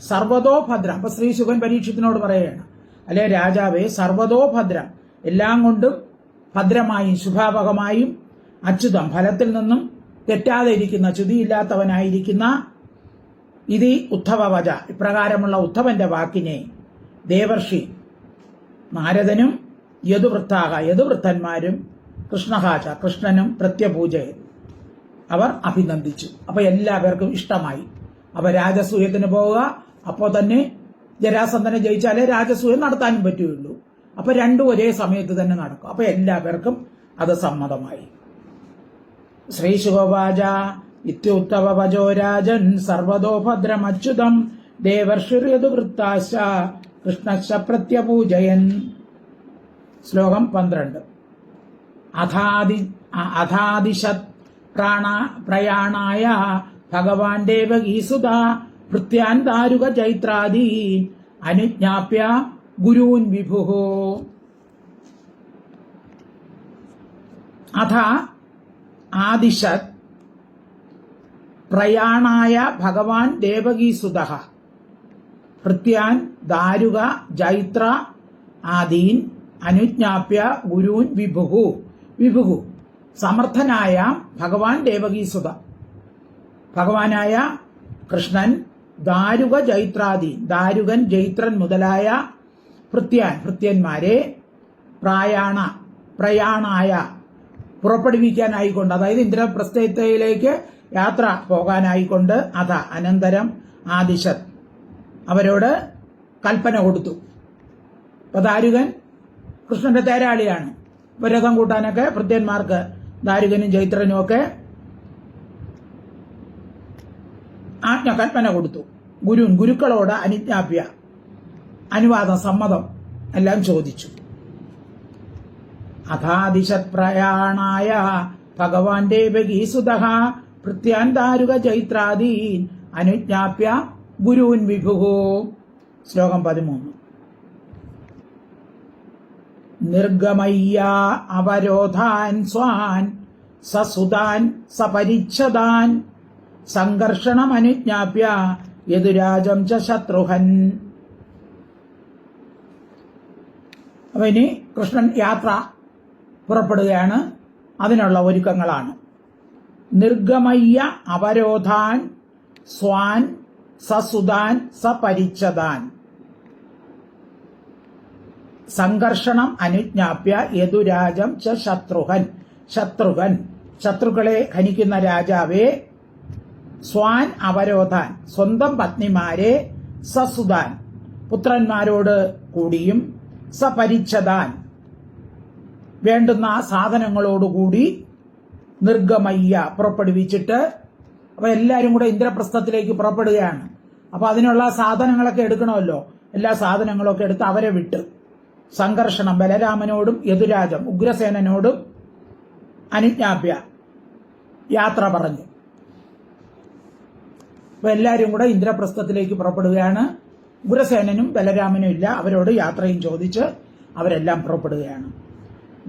സർവതോ ഭദ്രം. അപ്പൊ ശ്രീശുകൻ പരീക്ഷത്തിനോട് പറയുകയാണ്, അല്ലെ രാജാവേ സർവതോ ഭദ്രം, എല്ലാം കൊണ്ടും ഭദ്രമായും ശുഭാപകമായും അച്യുതം ഫലത്തിൽ നിന്നും തെറ്റാതെ ഇരിക്കുന്ന, ച്യുതിയില്ലാത്തവനായിരിക്കുന്ന ഇതി ഉദ്ധവ വച, ഇപ്രകാരമുള്ള ഉദ്ധവന്റെ വാക്കിനെ ദേവർഷി നാരദനും യദുവൃത്തന്മാരും കൃഷ്ണഹാച കൃഷ്ണനും പ്രത്യപൂജയൻ അവർ അഭിനന്ദിച്ചു. അപ്പൊ എല്ലാവർക്കും ഇഷ്ടമായി. അപ്പൊ രാജസൂയത്തിന് പോവുക. അപ്പോൾ തന്നെ ജരാസന്ധനെ ജയിച്ചാലേ രാജസൂയം നടത്താനും പറ്റുകയുള്ളൂ. അപ്പൊ രണ്ടും ഒരേ സമയത്ത് തന്നെ നടക്കും. അപ്പൊ എല്ലാവർക്കും അത് സമ്മതമായി. ശ്രീശുകോവാച ഇത്യുത്തവ വചോ രാജൻ സർവതോ ഭദ്രമച്യുതം ദേവർഷിർയതു വൃത്താശ്ച കൃഷ്ണശ്ച പ്രത്യപൂജയൻ. ശ്ലോകം 12. അഥാദിശത് പ്രയാണായ ഭഗവാൻ ദേവകീസുത ഭൃത്യാൻ ദാരുക ചൈത്രാദി അനുജ്ഞാപ്യ ഗുരൂൻ വിഭുഃ. അഥ ആദിശത് പ്രയാണായ ഭഗവാൻ ദേവകീസുതഃ. ഭൃത്യാൻ ദാരുക ജൈത്ര ആദീൻ അനുജ്ഞാപ്യ ഗുരൂൻ വിഭുഹു. വിഭുഹു സമർത്ഥനായ ഭഗവാൻ ദേവകീസുത, ഭഗവാനായ കൃഷ്ണൻ ദാരുക ജൈത്രാദീൻ, ദാരുകൻ ജൈത്രൻ മുതലായ ഭൃത്യന്മാരെ പ്രയാണായ പുറപ്പെടുവിക്കാനായിക്കൊണ്ട്, അതായത് ഇന്ദ്രപ്രസ്ഥയിലേക്ക് യാത്ര പോകാനായിക്കൊണ്ട്, അനന്തരം ആദിശത് അവരോട് കൽപ്പന കൊടുത്തു. അപ്പൊ ദാരുകൻ കൃഷ്ണന്റെ തേരാളിയാണ്. രഥം കൂട്ടാനൊക്കെ ഭൃത്യന്മാർക്ക് ദാരുകനും ജൈത്രനും ഒക്കെ കൽപ്പന കൊടുത്തു. ഗുരുക്കളോട് അനുജ്ഞാപ്യ അനുവാദം സമ്മതം എല്ലാം ചോദിച്ചു. അഥാദിശത് പ്രയാണായ ഭഗവാൻ ദേവകീസുതഃ ഭൃത്യാൻ ദാരുക ജൈത്രാദീൻ അനുജ്ഞാപ്യ ഗുരൂൻ വിഭുഹു. ശ്ലോകം 13. നിർഗമയ്യ അവരോധാൻ സ്വാൻ സസുതാൻ സപരിച്ഛദാൻ സംഘർഷണമനുജ്ഞാപ്യ യദുരാജം ച ശത്രുഹൻ. അവന് കൃഷ്ണൻ യാത്ര പുറപ്പെടുകയാണ്. അതിനുള്ള ഒരുക്കങ്ങളാണ്. നിർഗമയ്യ അവരോധാൻ സ്വാൻ സസുതാൻ സപരിച്ഛദാൻ സംഘർഷണം അനുജ്ഞാപ്യ യദുരാജം ച ശത്രുഹൻ. ശത്രുക്കളെ ഹനിക്കുന്ന രാജാവെ, സ്വാൻ അവരോധാൻ സ്വന്തം പത്നിമാരെ, സസുതാൻ പുത്രന്മാരോട് കൂടിയും, സപരിച്ഛദാൻ വേണ്ടുന്ന സാധനങ്ങളോടുകൂടി നിർഗമയ്യ പുറപ്പെടുവിച്ചിട്ട്, അപ്പൊ എല്ലാവരും കൂടെ ഇന്ദ്രപ്രസ്ഥത്തിലേക്ക് പുറപ്പെടുകയാണ്. അപ്പൊ അതിനുള്ള സാധനങ്ങളൊക്കെ എടുക്കണമല്ലോ. എല്ലാ സാധനങ്ങളൊക്കെ എടുത്ത് അവരെ വിട്ട് സംഘർഷണം ബലരാമനോടും യദുരാജം ഉഗ്രസേനനോടും അനുജ്ഞാപ്യ യാത്ര പറഞ്ഞു. അപ്പൊ എല്ലാവരും കൂടെ ഇന്ദ്രപ്രസ്ഥത്തിലേക്ക് പുറപ്പെടുകയാണ്. ഉഗ്രസേനനും ബലരാമനും ഇല്ല. അവരോട് യാത്രയും ചോദിച്ച് അവരെല്ലാം പുറപ്പെടുകയാണ്.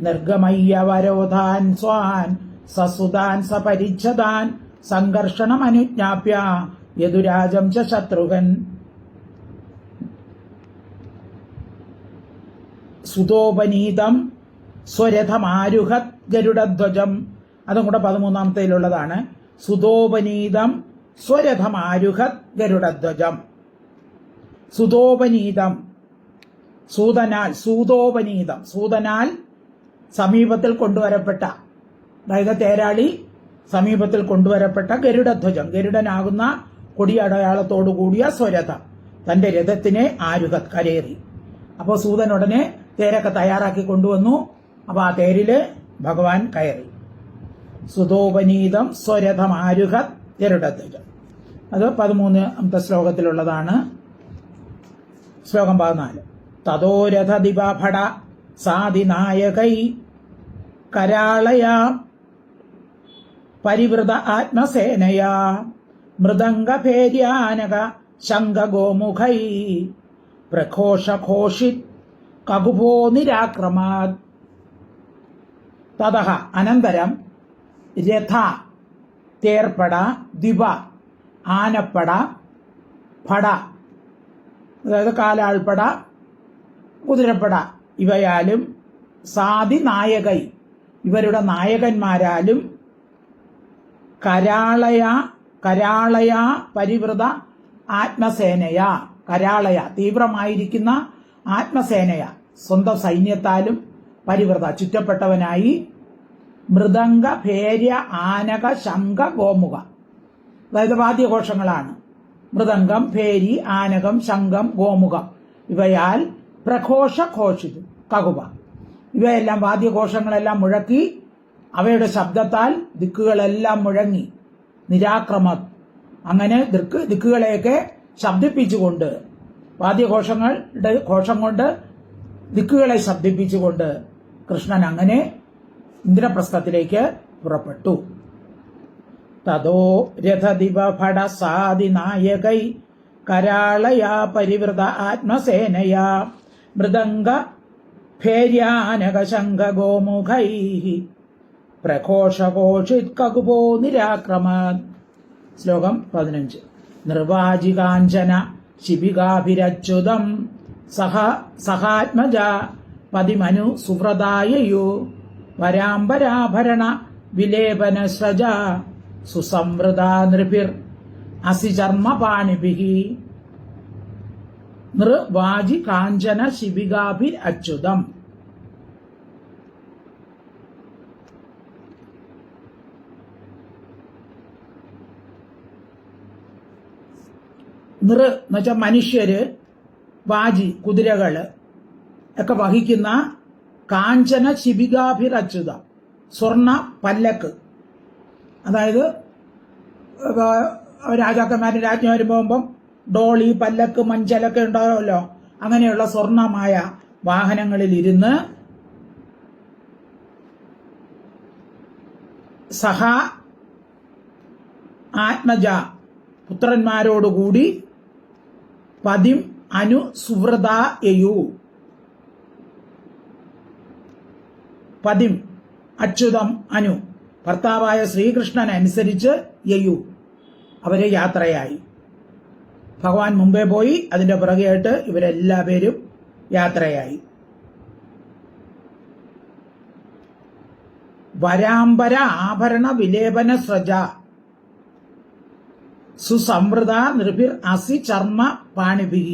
നിർഗമയ്യവരോധാൻ സ്വാൻ സസുതാൻ സപരിച്ഛദാൻ സംഘർഷണം അനുജ്ഞാപ്യ യദുരാജം ച ശത്രുഘൻ. സുതോപനീതം സ്വരഥമാരുഹത് ഗരുഡധ്വജം. അതും കൂടെ 13-ാമത്തേലുള്ളതാണ്. സുതോപനീതം സ്വരഥമാരുഹത് ഗരുഡധ്വജം. സുതോപനീതം സൂതനാൽ സമീപത്തിൽ കൊണ്ടുവരപ്പെട്ട, അതായത് തേരാളി സമീപത്തിൽ കൊണ്ടുവരപ്പെട്ട ഗരുഡധ്വജം, ഗരുഡനാകുന്ന കൊടിയടയാളത്തോടു കൂടിയ സ്വരഥം, തന്റെ രഥത്തിനെ ആരുഹത് കരേറി. അപ്പോൾ സൂതൻ ഉടനെ തേരൊക്കെ തയ്യാറാക്കി കൊണ്ടുവന്നു. അപ്പൊ ആ തേരില് ഭഗവാൻ കയറി. സുതോപനീതം സ്വരഥം ആരുഹത് ഗരുഡധ്വജം. അത് 13-ാമത്തെ ശ്ലോകത്തിലുള്ളതാണ്. ശ്ലോകം 14. തതോരഥദിപഭട സാദിനായകൈ കരാളയാ പരിവൃത ആത്മസേനയാ മൃദംഗഭേര്യാനക ശംഖഗോമുഖൈ പ്രഘോഷഘോഷിത് കകുഭോ നിരാക്രമാത്. തതഃ അനന്തരം രഥ തേർപ്പട, ദിപ ആനപ്പട, ഭട അതായത് കാലാൾപ്പട, കുതിരപ്പട ഇവയാലും, സാധി നായകൈ ഇവരുടെ നായകന്മാരാലും, കരാളയ പരിവൃത ആത്മസേനയ, കരാളയ തീവ്രമായിരിക്കുന്ന ആത്മസേനയ സ്വന്തം സൈന്യത്താലും പരിവൃത ചുറ്റപ്പെട്ടവനായി, മൃദംഗ ഭേര്യ ആനക ശംഖ ഗോമുഖ അതായത് വാദ്യഘോഷങ്ങളാണ്. മൃദംഗം, ഭേരി, ആനകം, ശംഖം, ഗോമുഖം ഇവയാൽ പ്രഘോഷഘോഷിതു കകുവ ഇവയെല്ലാം വാദ്യഘോഷങ്ങളെല്ലാം മുഴക്കി, അവയുടെ ശബ്ദത്താൽ ദിക്കുകളെല്ലാം മുഴങ്ങി. നിരാക്രമത് അങ്ങനെ ദിക്കുകളെയൊക്കെ ശബ്ദിപ്പിച്ചുകൊണ്ട്, വാദ്യഘോഷങ്ങളുടെ ഘോഷം കൊണ്ട് ദിക്കുകളെ ശബ്ദിപ്പിച്ചുകൊണ്ട് കൃഷ്ണൻ അങ്ങനെ ഇന്ദ്രപ്രസ്ഥത്തിലേക്ക് പുറപ്പെട്ടു. തതോ രഥദിവഭട സാദിനായകൈ കരാളയാ പരിവൃത ആത്മസേനയാ മൃദംഗ ഭേര്യാനക ശംഖ ഗോമുഖൈ പ്രഘോഷഘോഷിത് കകുപോ നിരാക്രമത്. ശ്ലോകം 15. നിർവാജികാഞ്ചന ശിബികാഭിരച്യുതം സഹാത്മജ പതിമനു സുവ്രതായയോ വരാംബരാഭരണ വിലേപന സ്രജ സുസംവൃത നൃഭിർ അസിചർമ്മപാണിഭിഃ നൃവാജി കാഞ്ചന ശിബികാഭിരച്യുതം. നൃ എന്ന് വെച്ചാൽ മനുഷ്യര്, വാജി കുതിരകള് ഒക്കെ വഹിക്കുന്ന കാഞ്ചന ശിബികാഭിരച്യുത സ്വർണ്ണ പല്ലക്ക്. അതായത് രാജാക്കന്മാരും രാജ്ഞിമാരും പോകുമ്പം ഡോളി, പല്ലക്ക്, മഞ്ചലൊക്കെ ഉണ്ടാവുമല്ലോ. അങ്ങനെയുള്ള സ്വർണമായ വാഹനങ്ങളിൽ ഇരുന്ന് സഹാ ആത്മജ പുത്രന്മാരോടുകൂടി പതിം അനു സുവ്രതായു പതിം അച്യുതം അനു ഭർത്താവായ ശ്രീകൃഷ്ണൻ അനുസരിച്ച് യയു അവരെ യാത്രയായി. ഭഗവാൻ മുമ്പേ പോയി, അതിന്റെ പുറകെയായിട്ട് ഇവരെല്ലാ പേരും യാത്രയായി. വരാംബര ആഭരണ വിലേപന സ്രജ സുസംവൃത നൃഭിർ അസി ചർമ്മ പാണിഭിഃ.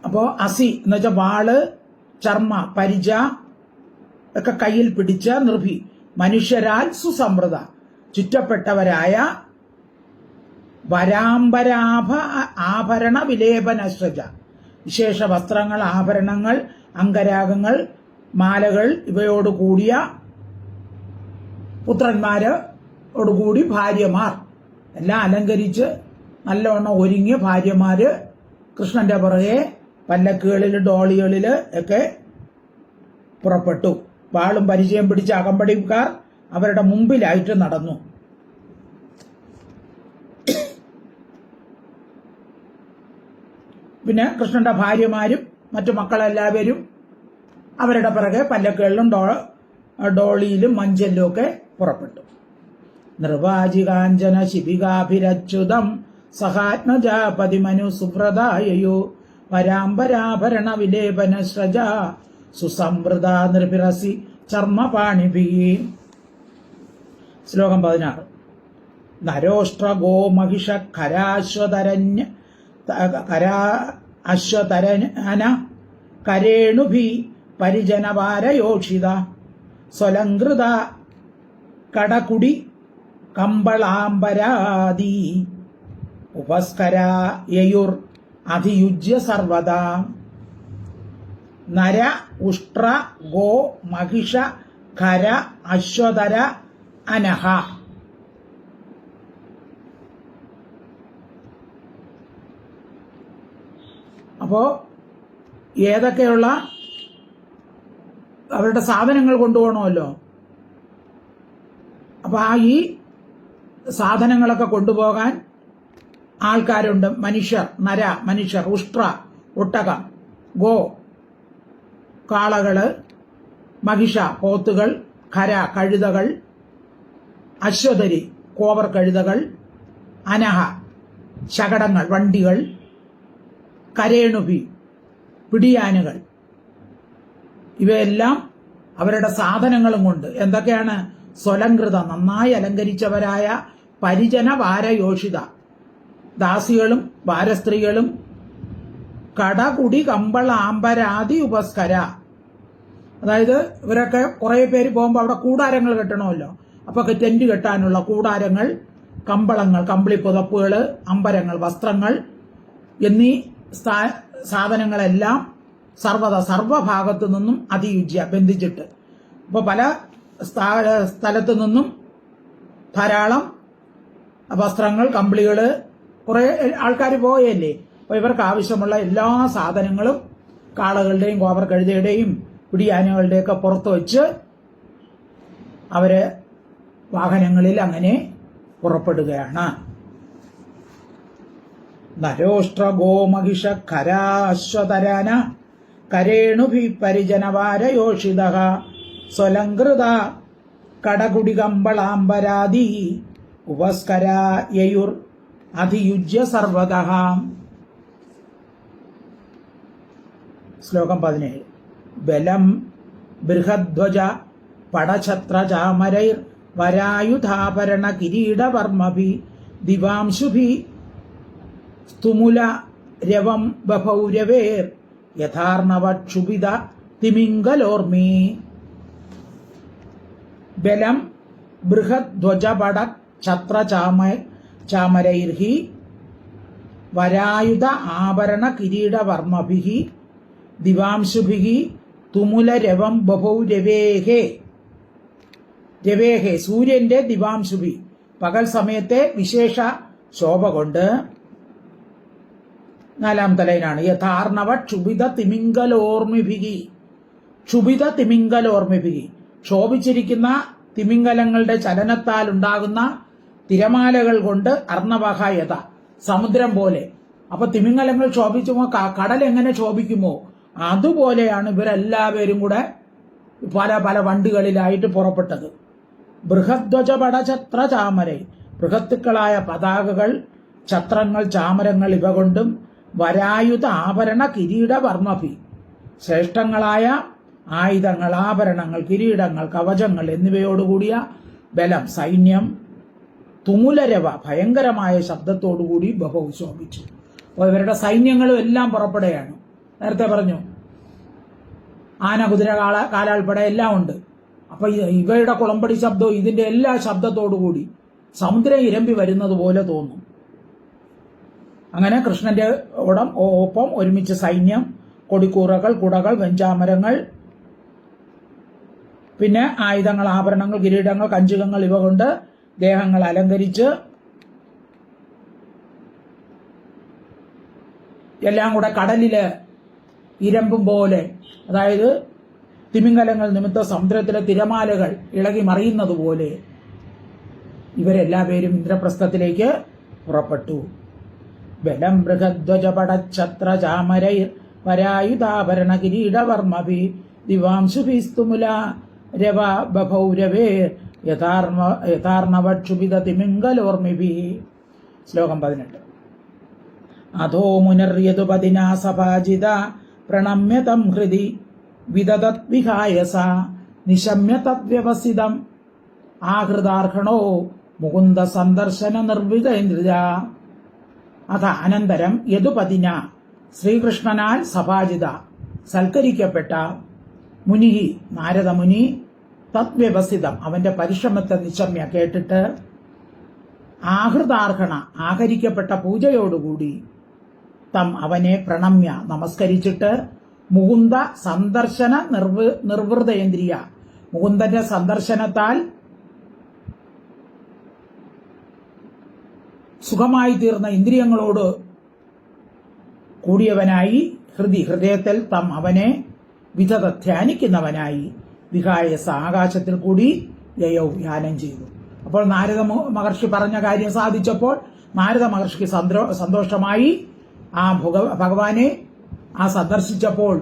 അപ്പോ അസി എന്ന് വെച്ചാൽ വാള്, ചർമ്മ പരിച ഒക്കെ കയ്യിൽ പിടിച്ച നൃഭി മനുഷ്യരാൽ സുസംവൃത ചുറ്റപ്പെട്ടവരായ വരാംബരാഭ ആഭരണ വിലേപന സ്രജ വിശേഷ വസ്ത്രങ്ങൾ, ആഭരണങ്ങൾ, അംഗരാഗങ്ങൾ, മാലകൾ ഇവയോട് കൂടിയ പുത്രന്മാരോടുകൂടി ഭാര്യമാർ എല്ലാം അലങ്കരിച്ച് നല്ലവണ്ണം ഒരുങ്ങിയ ഭാര്യമാര് കൃഷ്ണന്റെ പുറകെ പല്ലക്കുകളിൽ, ഡോളികളിൽ ഒക്കെ പുറപ്പെട്ടു. വാളും പരിചയം പിടിച്ച അകമ്പടിക്കാർ അവരുടെ മുമ്പിലായിട്ട് നടന്നു. പിന്നെ കൃഷ്ണന്റെ ഭാര്യമാരും മറ്റു മക്കളെല്ലാവരും അവരുടെ പിറകെ പല്ലക്കുകളിലും ഡോളിയിലും മഞ്ചലിലും ഒക്കെ പുറപ്പെട്ടു. നിർവാജികാഞ്ചന ശിബികാഭിരച്യുതം സഹാത്മജ പതിമനു സുവ്രതായയോ വരാംബരാഭരണ വിലേപന സ്രജ സുസംവൃത നൃഭിരസി ചർമ്മപാണിഭിഃ. ശ്ലോകം 16. നരോഷ്ട്ര ഗോമഹിഷ ഖരാശ്വതരന്യ അശ്വതരന കരേണുഭി പരിജനവാരയോഷിത സ്വലങ്കൃത കടകുടി കമ്പളാംബരാദി ഉപസ്കരാ യയുർ അധിയുജ്യ സർവദാ നര ഉഷ്ട്ര ഗോ മഹിഷ ഖര അശ്വതര അനഹ. അപ്പോ ഏതൊക്കെയുള്ള അവരുടെ സാധനങ്ങൾ കൊണ്ടുപോകണമല്ലോ. അപ്പൊ ഈ സാധനങ്ങളൊക്കെ കൊണ്ടുപോകാൻ ആൾക്കാരുണ്ട്. മനുഷ്യർ, നര മനുഷ്യർ, ഉഷ്ട്ര ഒട്ടകം, ഗോ കാളകള്, മഹിഷ പോത്തുകൾ, ഖര കഴുതകൾ, അശ്വതരി കോവർ കഴുതകൾ, അനഹ ശകടങ്ങൾ വണ്ടികൾ, കരേണുഭി പിടിയാനുകൾ. ഇവയെല്ലാം അവരുടെ സാധനങ്ങളും കൊണ്ട് എന്തൊക്കെയാണ്? സ്വലങ്കൃത നന്നായി അലങ്കരിച്ചവരായ പരിജന വാരയോഷിത ദാസികളും വാരസ്ത്രീകളും കടകുടി കമ്പള ആംബരാദി ഉപസ്കര. അതായത് ഇവരൊക്കെ കുറെ പേര് പോകുമ്പോൾ അവിടെ കൂടാരങ്ങൾ കെട്ടണമല്ലോ. അപ്പൊ ടെന്റ് കെട്ടാനുള്ള കൂടാരങ്ങൾ, കമ്പളങ്ങൾ, കമ്പിളി പുതപ്പുകള്, അമ്പരങ്ങൾ, വസ്ത്രങ്ങൾ എന്നീ സാധനങ്ങളെല്ലാം സർവഭാഗത്തു നിന്നും അതിയുജ്യ ബന്ധിച്ചിട്ട്. ഇപ്പൊ പല സ്ഥലത്തു നിന്നും ധാരാളം വസ്ത്രങ്ങൾ, കമ്പിളികള്, കുറെ ആൾക്കാർ പോയല്ലേ. അപ്പൊ ഇവർക്ക് ആവശ്യമുള്ള എല്ലാ സാധനങ്ങളും കാളകളുടെയും കോവർ കഴുതയുടെയും പിടിയാനകളുടെയൊക്കെ പുറത്ത് വെച്ച് അവര് വാഹനങ്ങളിൽ അങ്ങനെ പുറപ്പെടുകയാണ്. നരോഷ്ട്ര ഗോമഹിഷ ഖരാശ്വതരാന കരേണുഭി പരിജനവാരയോഷിത സ്വലങ്കൃത കടകുടികമ്പളാംബരാദി ഉപസ്കര യയുർ അധിയുജ്യ സർവതഃ. ശ്ലോകം 17. ബലം ബൃഹധ്വജ പടഛത്ര ചാമരൈർ വരായുധാഭരണ കിരീടവർമ്മഭി ദിവാംശുഭി സ്തുമുല രവം ബഭൗരവേർ യഥാർണവക്ഷുഭിത തിമിംഗലോർമി. ബലം ബൃഹധ്വജപട ഛത്ര ചാമരൈർഹി വരായുധ ആഭരണ കിരീടവർമ്മഭിഹി ദിവാംശുഭിഹി തുമുലരവം ബഭൗ രവേഹേ. രവേഹേ സൂര്യന്റെ ദിവാംശുഭി പകൽ സമയത്തെ വിശേഷ ശോഭ കൊണ്ട്. 4ാമത്തെ ലൈനാണ്. യഥാർണവ ക്ഷുഭിത തിമിംഗലോർമിഭിഹി. ക്ഷുഭിത തിമിംഗലോർമിഭിഹി ക്ഷോഭിച്ചിരിക്കുന്ന തിമിംഗലങ്ങളുടെ ചലനത്താൽ ഉണ്ടാകുന്ന തിരമാലകൾ കൊണ്ട് അർണവഹ യഥ സമുദ്രം പോലെ. അപ്പൊ തിമിംഗലങ്ങൾ ക്ഷോഭിച്ചുമോ കടൽ എങ്ങനെ ക്ഷോഭിക്കുമോ അതുപോലെയാണ് ഇവരെല്ലാവരും കൂടെ പല പല വണ്ടികളിലായിട്ട് പുറപ്പെട്ടത്. ബൃഹധ്വജ പടഛത്ര ചാമരൈ ബൃഹത്തുക്കളായ പതാകകൾ, ഛത്രങ്ങൾ, ചാമരങ്ങൾ ഇവ കൊണ്ടും വരായുധ ആഭരണ കിരീടവർമ്മഭി ശ്രേഷ്ഠങ്ങളായ ആയുധങ്ങൾ, ആഭരണങ്ങൾ, കിരീടങ്ങൾ, കവചങ്ങൾ എന്നിവയോടുകൂടിയ ബലം സൈന്യം തുമുലരവ ഭയങ്കരമായ ശബ്ദത്തോടുകൂടി ബഹു ശോഭിച്ചു. അപ്പോൾ ഇവരുടെ സൈന്യങ്ങളും എല്ലാം പുറപ്പെടുകയാണ്. നേരത്തെ പറഞ്ഞു ആന, കുതിര, കാലാൾപ്പട എല്ലാം ഉണ്ട്. അപ്പൊ ഇവയുടെ കുളമ്പടി ശബ്ദവും ഇതിന്റെ എല്ലാ ശബ്ദത്തോടുകൂടി സമുദ്രം ഇരമ്പി വരുന്നത് പോലെ തോന്നും. അങ്ങനെ കൃഷ്ണന്റെ ഒപ്പം ഒരുമിച്ച് സൈന്യം, കൊടിക്കൂറകൾ, കുടകൾ, വെഞ്ചാമരങ്ങൾ, പിന്നെ ആയുധങ്ങൾ, ആഭരണങ്ങൾ, കിരീടങ്ങൾ, കഞ്ചുകങ്ങൾ ഇവ കൊണ്ട് ദേഹങ്ങൾ അലങ്കരിച്ച് എല്ലാം കൂടെ കടലില് ഇരമ്പും പോലെ, അതായത് തിമിംഗലങ്ങൾ നിമിത്തം സമുദ്രത്തിലെ തിരമാലകൾ ഇളകി മറിയുന്നത് പോലെ ഇവരെല്ലാവരും ഇന്ദ്രപ്രസ്ഥത്തിലേക്ക് പുറപ്പെട്ടു. ബലം ബൃഹധ്വജ പടഛത്ര ചാമരൈർ വരായുധാഭരണ കിരീടവർമ്മഭി ദിവാംശുഭിസ്തുമുല രവ ബഭൗരവേർ യഥാർണവക്ഷുഭിത തിമിംഗലോർമിഭി. ശ്ലോകം 18. അധോ മുനർയതുപതിനാ സഭാജിത പ്രണമ്യ തം ഹൃദി വിദദത് വിഹായസ നിശമ്യ തദ്വ്യവസിതം ആഹൃതാർഹണോ മുകുന്ദ സന്ദർശന നിർവിതേന്ദ്രിയ. അഥ അനന്തരം യദുപതിന ശ്രീകൃഷ്ണനാൽ സഭാജിത സൽക്കരിക്കപ്പെട്ട മുനിഹി നാരദമുനി തദ്വ്യവസിതം അവന്റെ പരിശ്രമത്തെ നിശമ്യ കേട്ടിട്ട് ആഹൃതാർഹണ ആഹരിക്കപ്പെട്ട പൂജയോടുകൂടി തം അവനെ പ്രണമ്യ നമസ്കരിച്ചിട്ട് മുകുന്ദ സന്ദർശന നിർവൃതേന്ദ്രിയ മുകുന്ദന്റെ സന്ദർശനത്താൽ സുഖമായി തീർന്ന ഇന്ദ്രിയങ്ങളോട് കൂടിയവനായി ഹൃദയത്തിൽ തം അവനെ വിധത ധ്യാനിക്കുന്നവനായി വിഹായസ ആകാശത്തിൽ കൂടി യയൗ ധ്യാനം ചെയ്തു. അപ്പോൾ നാരദ മഹർഷി പറഞ്ഞ കാര്യം സാധിച്ചപ്പോൾ നാരദ മഹർഷിക്ക് സന്തോഷമായി. ആ ഭഗവാനെ സന്ദർശിച്ചപ്പോൾ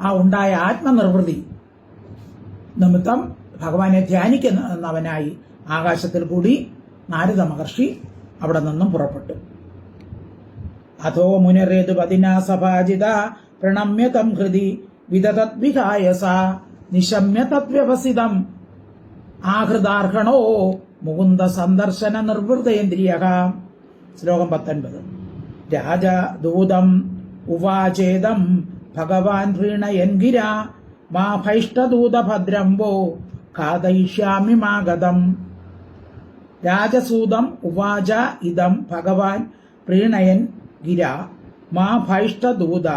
ആ ഉണ്ടായ ആത്മനിർവൃതി നിമിത്തം ഭഗവാനെ ധ്യാനിക്കുന്നവനായി ആകാശത്തിൽ കൂടി നാരദ മഹർഷി അവിടെ നിന്നും പുറപ്പെട്ടു. അധോ മുനരേതു പതിനാ സഭാജിത പ്രണമ്യ തം ഹൃദി വിദദത് വിഹായസ നിശമ്യ തദ്വ്യവസിതം ആഹൃതാർഹണോ മുകുന്ദ സന്ദർശന നിർവൃതേന്ദ്രിയ. ശ്ലോകം 19. രാജദൂതം ഉവാചേദം ഭഗവാൻ പ്രീണയൻ ഗിര മാ ഭൈഷ്ടദൂത ഭദ്രംബോ ഖാദയിഷ്യാമി മാഗതം. രാജസൂതം ഉവാച ഇദം ഭഗവാൻ പ്രീണയൻ ഗിര മാ ഭൈഷ്ടദൂത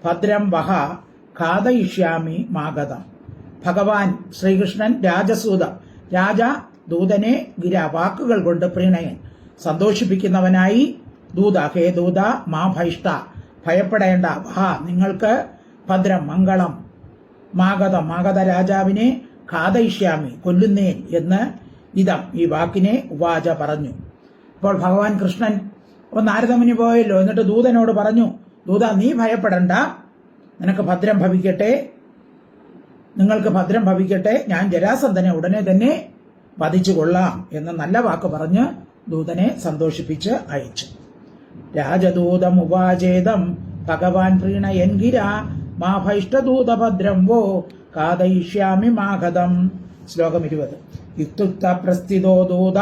ഭദ്രം വഹ ഖാദയിഷ്യാമി മാഗതം. ഭഗവാൻ ശ്രീകൃഷ്ണൻ രാജദൂതനെ ഗിര വാക്കുകൾ കൊണ്ട് പ്രീണയൻ സന്തോഷിപ്പിക്കുന്നവനായി ദൂത ഹേ ദൂത മാ ഭൈഷ്ട ഭയപ്പെടേണ്ട വഹ നിങ്ങൾക്ക് ഭദ്രം മംഗളം മാഗത രാജാവിനെ ഖാദയിഷ്യാമി കൊല്ലുന്നേൻ എന്ന് ഇതം ഈ വാക്കിനെ ഉവാച പറഞ്ഞു. അപ്പോൾ ഭഗവാൻ കൃഷ്ണൻ നാരദമുനി പോയല്ലോ, എന്നിട്ട് ദൂതനോട് പറഞ്ഞു, ദൂത നീ ഭയപ്പെടണ്ട, നിനക്ക് ഭദ്രം ഭവിക്കട്ടെ, നിങ്ങൾക്ക് ഭദ്രം ഭവിക്കട്ടെ, ഞാൻ ജരാസന്ധനെ ഉടനെ തന്നെ വധിച്ചു കൊള്ളാം എന്ന് നല്ല വാക്ക് പറഞ്ഞ് ദൂതനെ സന്തോഷിപ്പിച്ച് അയച്ചു. രാജദൂതമുവാചേദം ഭഗവാൻ പ്രീണയൻ ഗിര മാ ഭൈഷ്ടദൂതഭദ്രം വോ കാതയിഷ്യാമി മാഗതം. ശ്ലോകം 20. യുക്തുക്ത പ്രസ്ഥിതോ ദൂത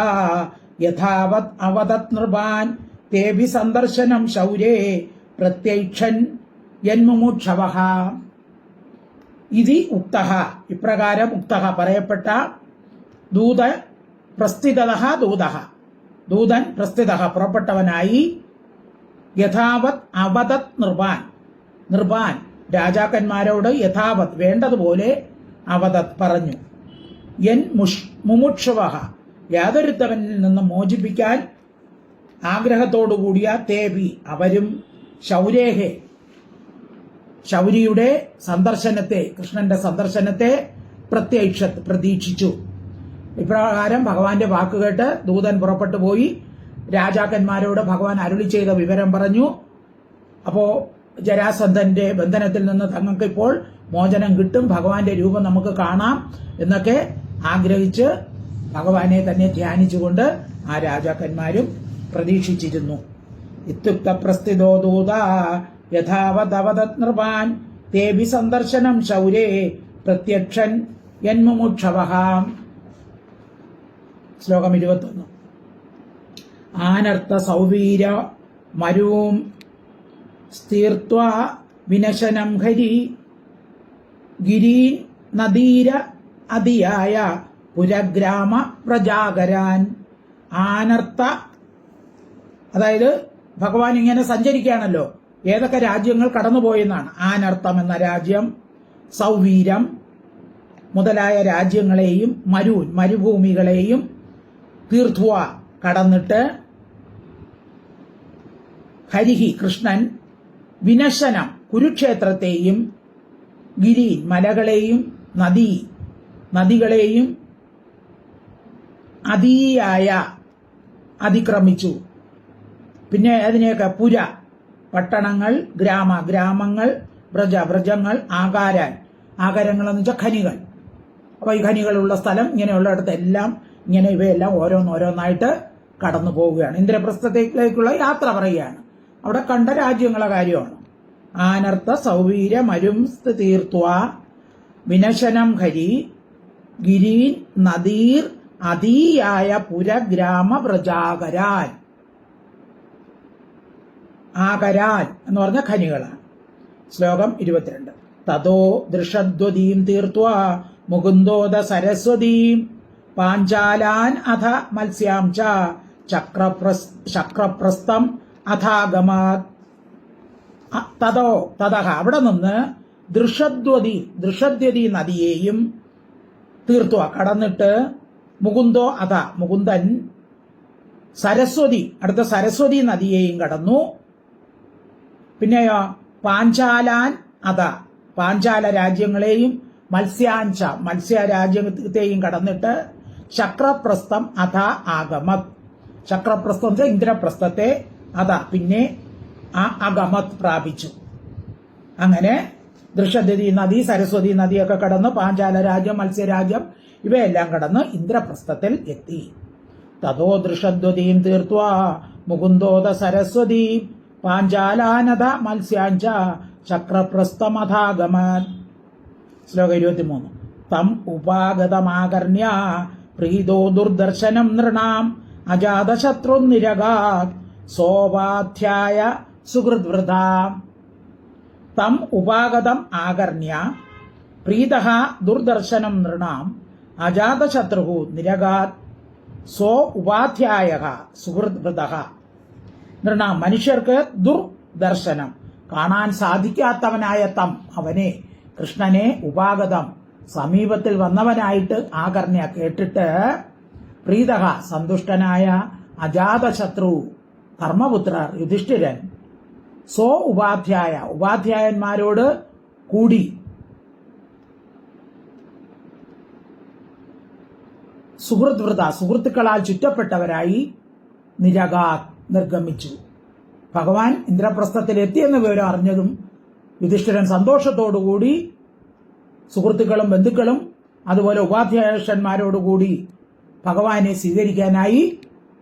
യഥാവത് അവദത് നൃപാൻ തേഭി സന്ദർശനം ശൗരേ പ്രത്യൈക്ഷൻ യന്മുമുക്ഷവഃ. ഇതി ഉക്തഃ, ഇപ്രകാരം ഉക്തഃ പറയപ്പെട്ട ദൂത പ്രസ്ഥിതഃ ദൂതഃ, ദൂതൻ പ്രസ്ഥിതഃ പുറപ്പെട്ടവനായി യഥാവത് അവദത് നൃപാൻ, നൃപാൻ രാജാക്കന്മാരോട് യഥാവത് വേണ്ടതുപോലെ അവദത് പറഞ്ഞു. യൻ മുമുക്ഷവഃ യാതൊരുത്തവനിൽ നിന്ന് മോചിപ്പിക്കാൻ ആഗ്രഹത്തോടുകൂടിയ തേബി അവരും ശൗരേഹെ ശൗരിയുടെ സന്ദർശനത്തെ, കൃഷ്ണന്റെ സന്ദർശനത്തെ പ്രതീക്ഷിച്ചു. ഇപ്രകാരം ഭഗവാന്റെ വാക്കുകേട്ട് ദൂതൻ പുറപ്പെട്ടു പോയി രാജാക്കന്മാരോട് ഭഗവാൻ അരുളി ചെയ്ത വിവരം പറഞ്ഞു. അപ്പോ ജരാസന്ധന്റെ ബന്ധനത്തിൽ നിന്ന് തങ്ങൾക്ക് ഇപ്പോൾ മോചനം കിട്ടും, ഭഗവാന്റെ രൂപം നമുക്ക് കാണാം എന്നൊക്കെ ആഗ്രഹിച്ച് ഭഗവാനെ തന്നെ ധ്യാനിച്ചുകൊണ്ട് ആ രാജാക്കന്മാരും പ്രതീക്ഷിച്ചിരുന്നു. ഇത്യുക്ത പ്രസ്ഥിതോ ദൂത യഥാവതവദത് നൃപാൻ തേഭി സന്ദർശനം ശൗരേ പ്രത്യക്ഷൻ യന്മുമുക്ഷവഃ. ശ്ലോകം 21. ആനർത്ത സൗവീര മരൂം സ്ഥീർത്വാ വിനശനം ഹരി ഗിരീൻ നദീര അതിയായ പുരഗ്രാമ പ്രജാകരാൻ. ആനർത്ത, അതായത് ഭഗവാൻ ഇങ്ങനെ സഞ്ചരിക്കുകയാണല്ലോ, ഏതൊക്കെ രാജ്യങ്ങൾ കടന്നുപോയെന്നാണ്. ആനർത്തം എന്ന രാജ്യം, സൗവീരം മുതലായ രാജ്യങ്ങളെയും മരൂൻ മരുഭൂമികളെയും തീർഥ്വ കടന്നിട്ട് ഹരിഹി കൃഷ്ണൻ വിനശനം കുരുക്ഷേത്രത്തെയും ഗിരീൻ മലകളെയും നദികളെയും അതീയായ അതിക്രമിച്ചു. പിന്നെ അതിനെയൊക്കെ പുര പട്ടണങ്ങൾ, ഗ്രാമങ്ങൾ, വ്രജങ്ങൾ, ആകാരങ്ങൾ എന്ന് വെച്ചാൽ ഖനികൾ. അപ്പൊ ഈ ഖനികളുള്ള സ്ഥലം ഇങ്ങനെയുള്ളിടത്തെല്ലാം ഇങ്ങനെ ഇവയെല്ലാം ഓരോന്നോരോന്നായിട്ട് കടന്നു പോവുകയാണ്. ഇന്ദ്രപ്രസ്ഥത്തേക്കുള്ള യാത്ര പറയുകയാണ്. അവിടെ കണ്ട രാജ്യങ്ങളെ കാര്യമാണ്. ആനർത്ത സൗവീര മരും തീർത്തുവ വിനശനം ഹരി ഗിരീൻ നദീർ അതീയായ പുരഗ്രാമ പ്രജാകരാൻ. ആകരാൻ എന്ന് പറഞ്ഞ ഖനികളാണ്. ശ്ലോകം 22. തതോ ദൃഷദ്വതീം തീർത്തുവ മുകുന്ദോദ സരസ്വതീം പാഞ്ചാലാൻ അഥ മത്സ്യാം ച ചക്രപ്രസ്ഥം അഥാഗമാത്. തതഹ അവിടെ നിന്ന് ദൃഷദ്വതി നദിയെയും തീർത്തുവ കടന്നിട്ട് മുകുന്ദോ അഥ മുകുന്ദൻ സരസ്വതി അടുത്ത സരസ്വതി നദിയെയും കടന്നു. പിന്നെയോ പാഞ്ചാലാൻ അഥ പാഞ്ചാല രാജ്യങ്ങളെയും മത്സ്യാഞ്ച മത്സ്യ രാജ്യത്തെയും കടന്നിട്ട് ചക്രപ്രസ്ഥം അഥ ആഗമത്. ചക്രപ്രസ്ഥം ഇന്ദ്രപ്രസ്ഥത്തെ അഥ പിന്നെ അഗമത് പ്രാപിച്ചു. അങ്ങനെ ദൃഷദ്വതി നദി, സരസ്വതി നദിയൊക്കെ കടന്ന് പാഞ്ചാല രാജ്യം, മത്സ്യരാജ്യം ഇവയെല്ലാം കടന്ന് ഇന്ദ്രപ്രസ്ഥത്തിൽ എത്തി. തതോ ദൃഷദ്വതീം തീർത്തുവാ മുകുന്ദോദ സരസ്വതി പാഞ്ചാലാനത മത്സ്യാഞ്ച ചക്രപ്രസ്ഥമഥാഗമൻ. ശ്ലോകം 23. തം ഉപാഗതമാകർണ്യ പ്രീതോ ദുർദർശനം നൃണാം അജാതശത്രുനിരഗാത് സോപാധ്യായ സുഹൃദ്വൃത. തം ഉപാഗതം ആകർണ്യ പ്രീതഃ ദുർദർശനം നൃണാം അജാതശത്രു നിരഗാത് സോ ഉപാധ്യായഃ സുഹൃദ്വൃതഃ. നൃണാം മനുഷ്യർക്ക് ദുർദർശനം കാണാൻ സാധിക്കാത്തവനായ തം അവനെ കൃഷ്ണനെ ഉപാഗതം സമീപത്തിൽ വന്നവനായിട്ട് ആകർണ്യ കേട്ടിട്ട് പ്രീതഃ സന്തുഷ്ടനായ അജാതശത്രു ധർമ്മപുത്രർ യുധിഷ്ഠിരൻ സോ ഉപാധ്യായന്മാരോട് കൂടി സുഹൃത്തുക്കളാൽ ചുറ്റപ്പെട്ടവരായി നിർഗമിച്ചു. ഭഗവാൻ ഇന്ദ്രപ്രസ്ഥത്തിൽ എത്തിയെന്ന വിവരം അറിഞ്ഞതും യുധിഷ്ഠിരൻ സന്തോഷത്തോടുകൂടി സുഹൃത്തുക്കളും ബന്ധുക്കളും അതുപോലെ ഉപാധ്യായന്മാരോടുകൂടി ഭഗവാനെ സ്വീകരിക്കാനായി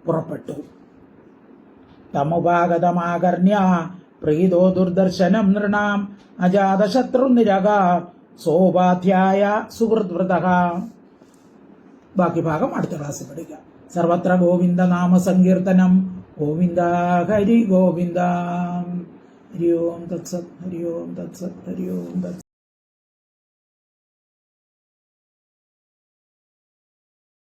പുറപ്പെട്ടു. തമുപാഗതമാകർണ്യ പ്രീതോ ദുർദർശനം നൃണാം അജാതശത്രുനിരക സോപാധ്യായ സുഹൃദ്വൃതഃ. ബാക്കി ഭാഗം അടുത്ത ക്ലാസ്സിൽ പഠിക്കാം. സർവത്ര ഗോവിന്ദ നാമ സങ്കീർത്തനം. ഗോവിന്ദ ഹരി ഗോവിന്ദ. ഹരി ഓം തത്സത്, ഹരി ഓം തത്സത്, ഹരി ഓം തത്സത്.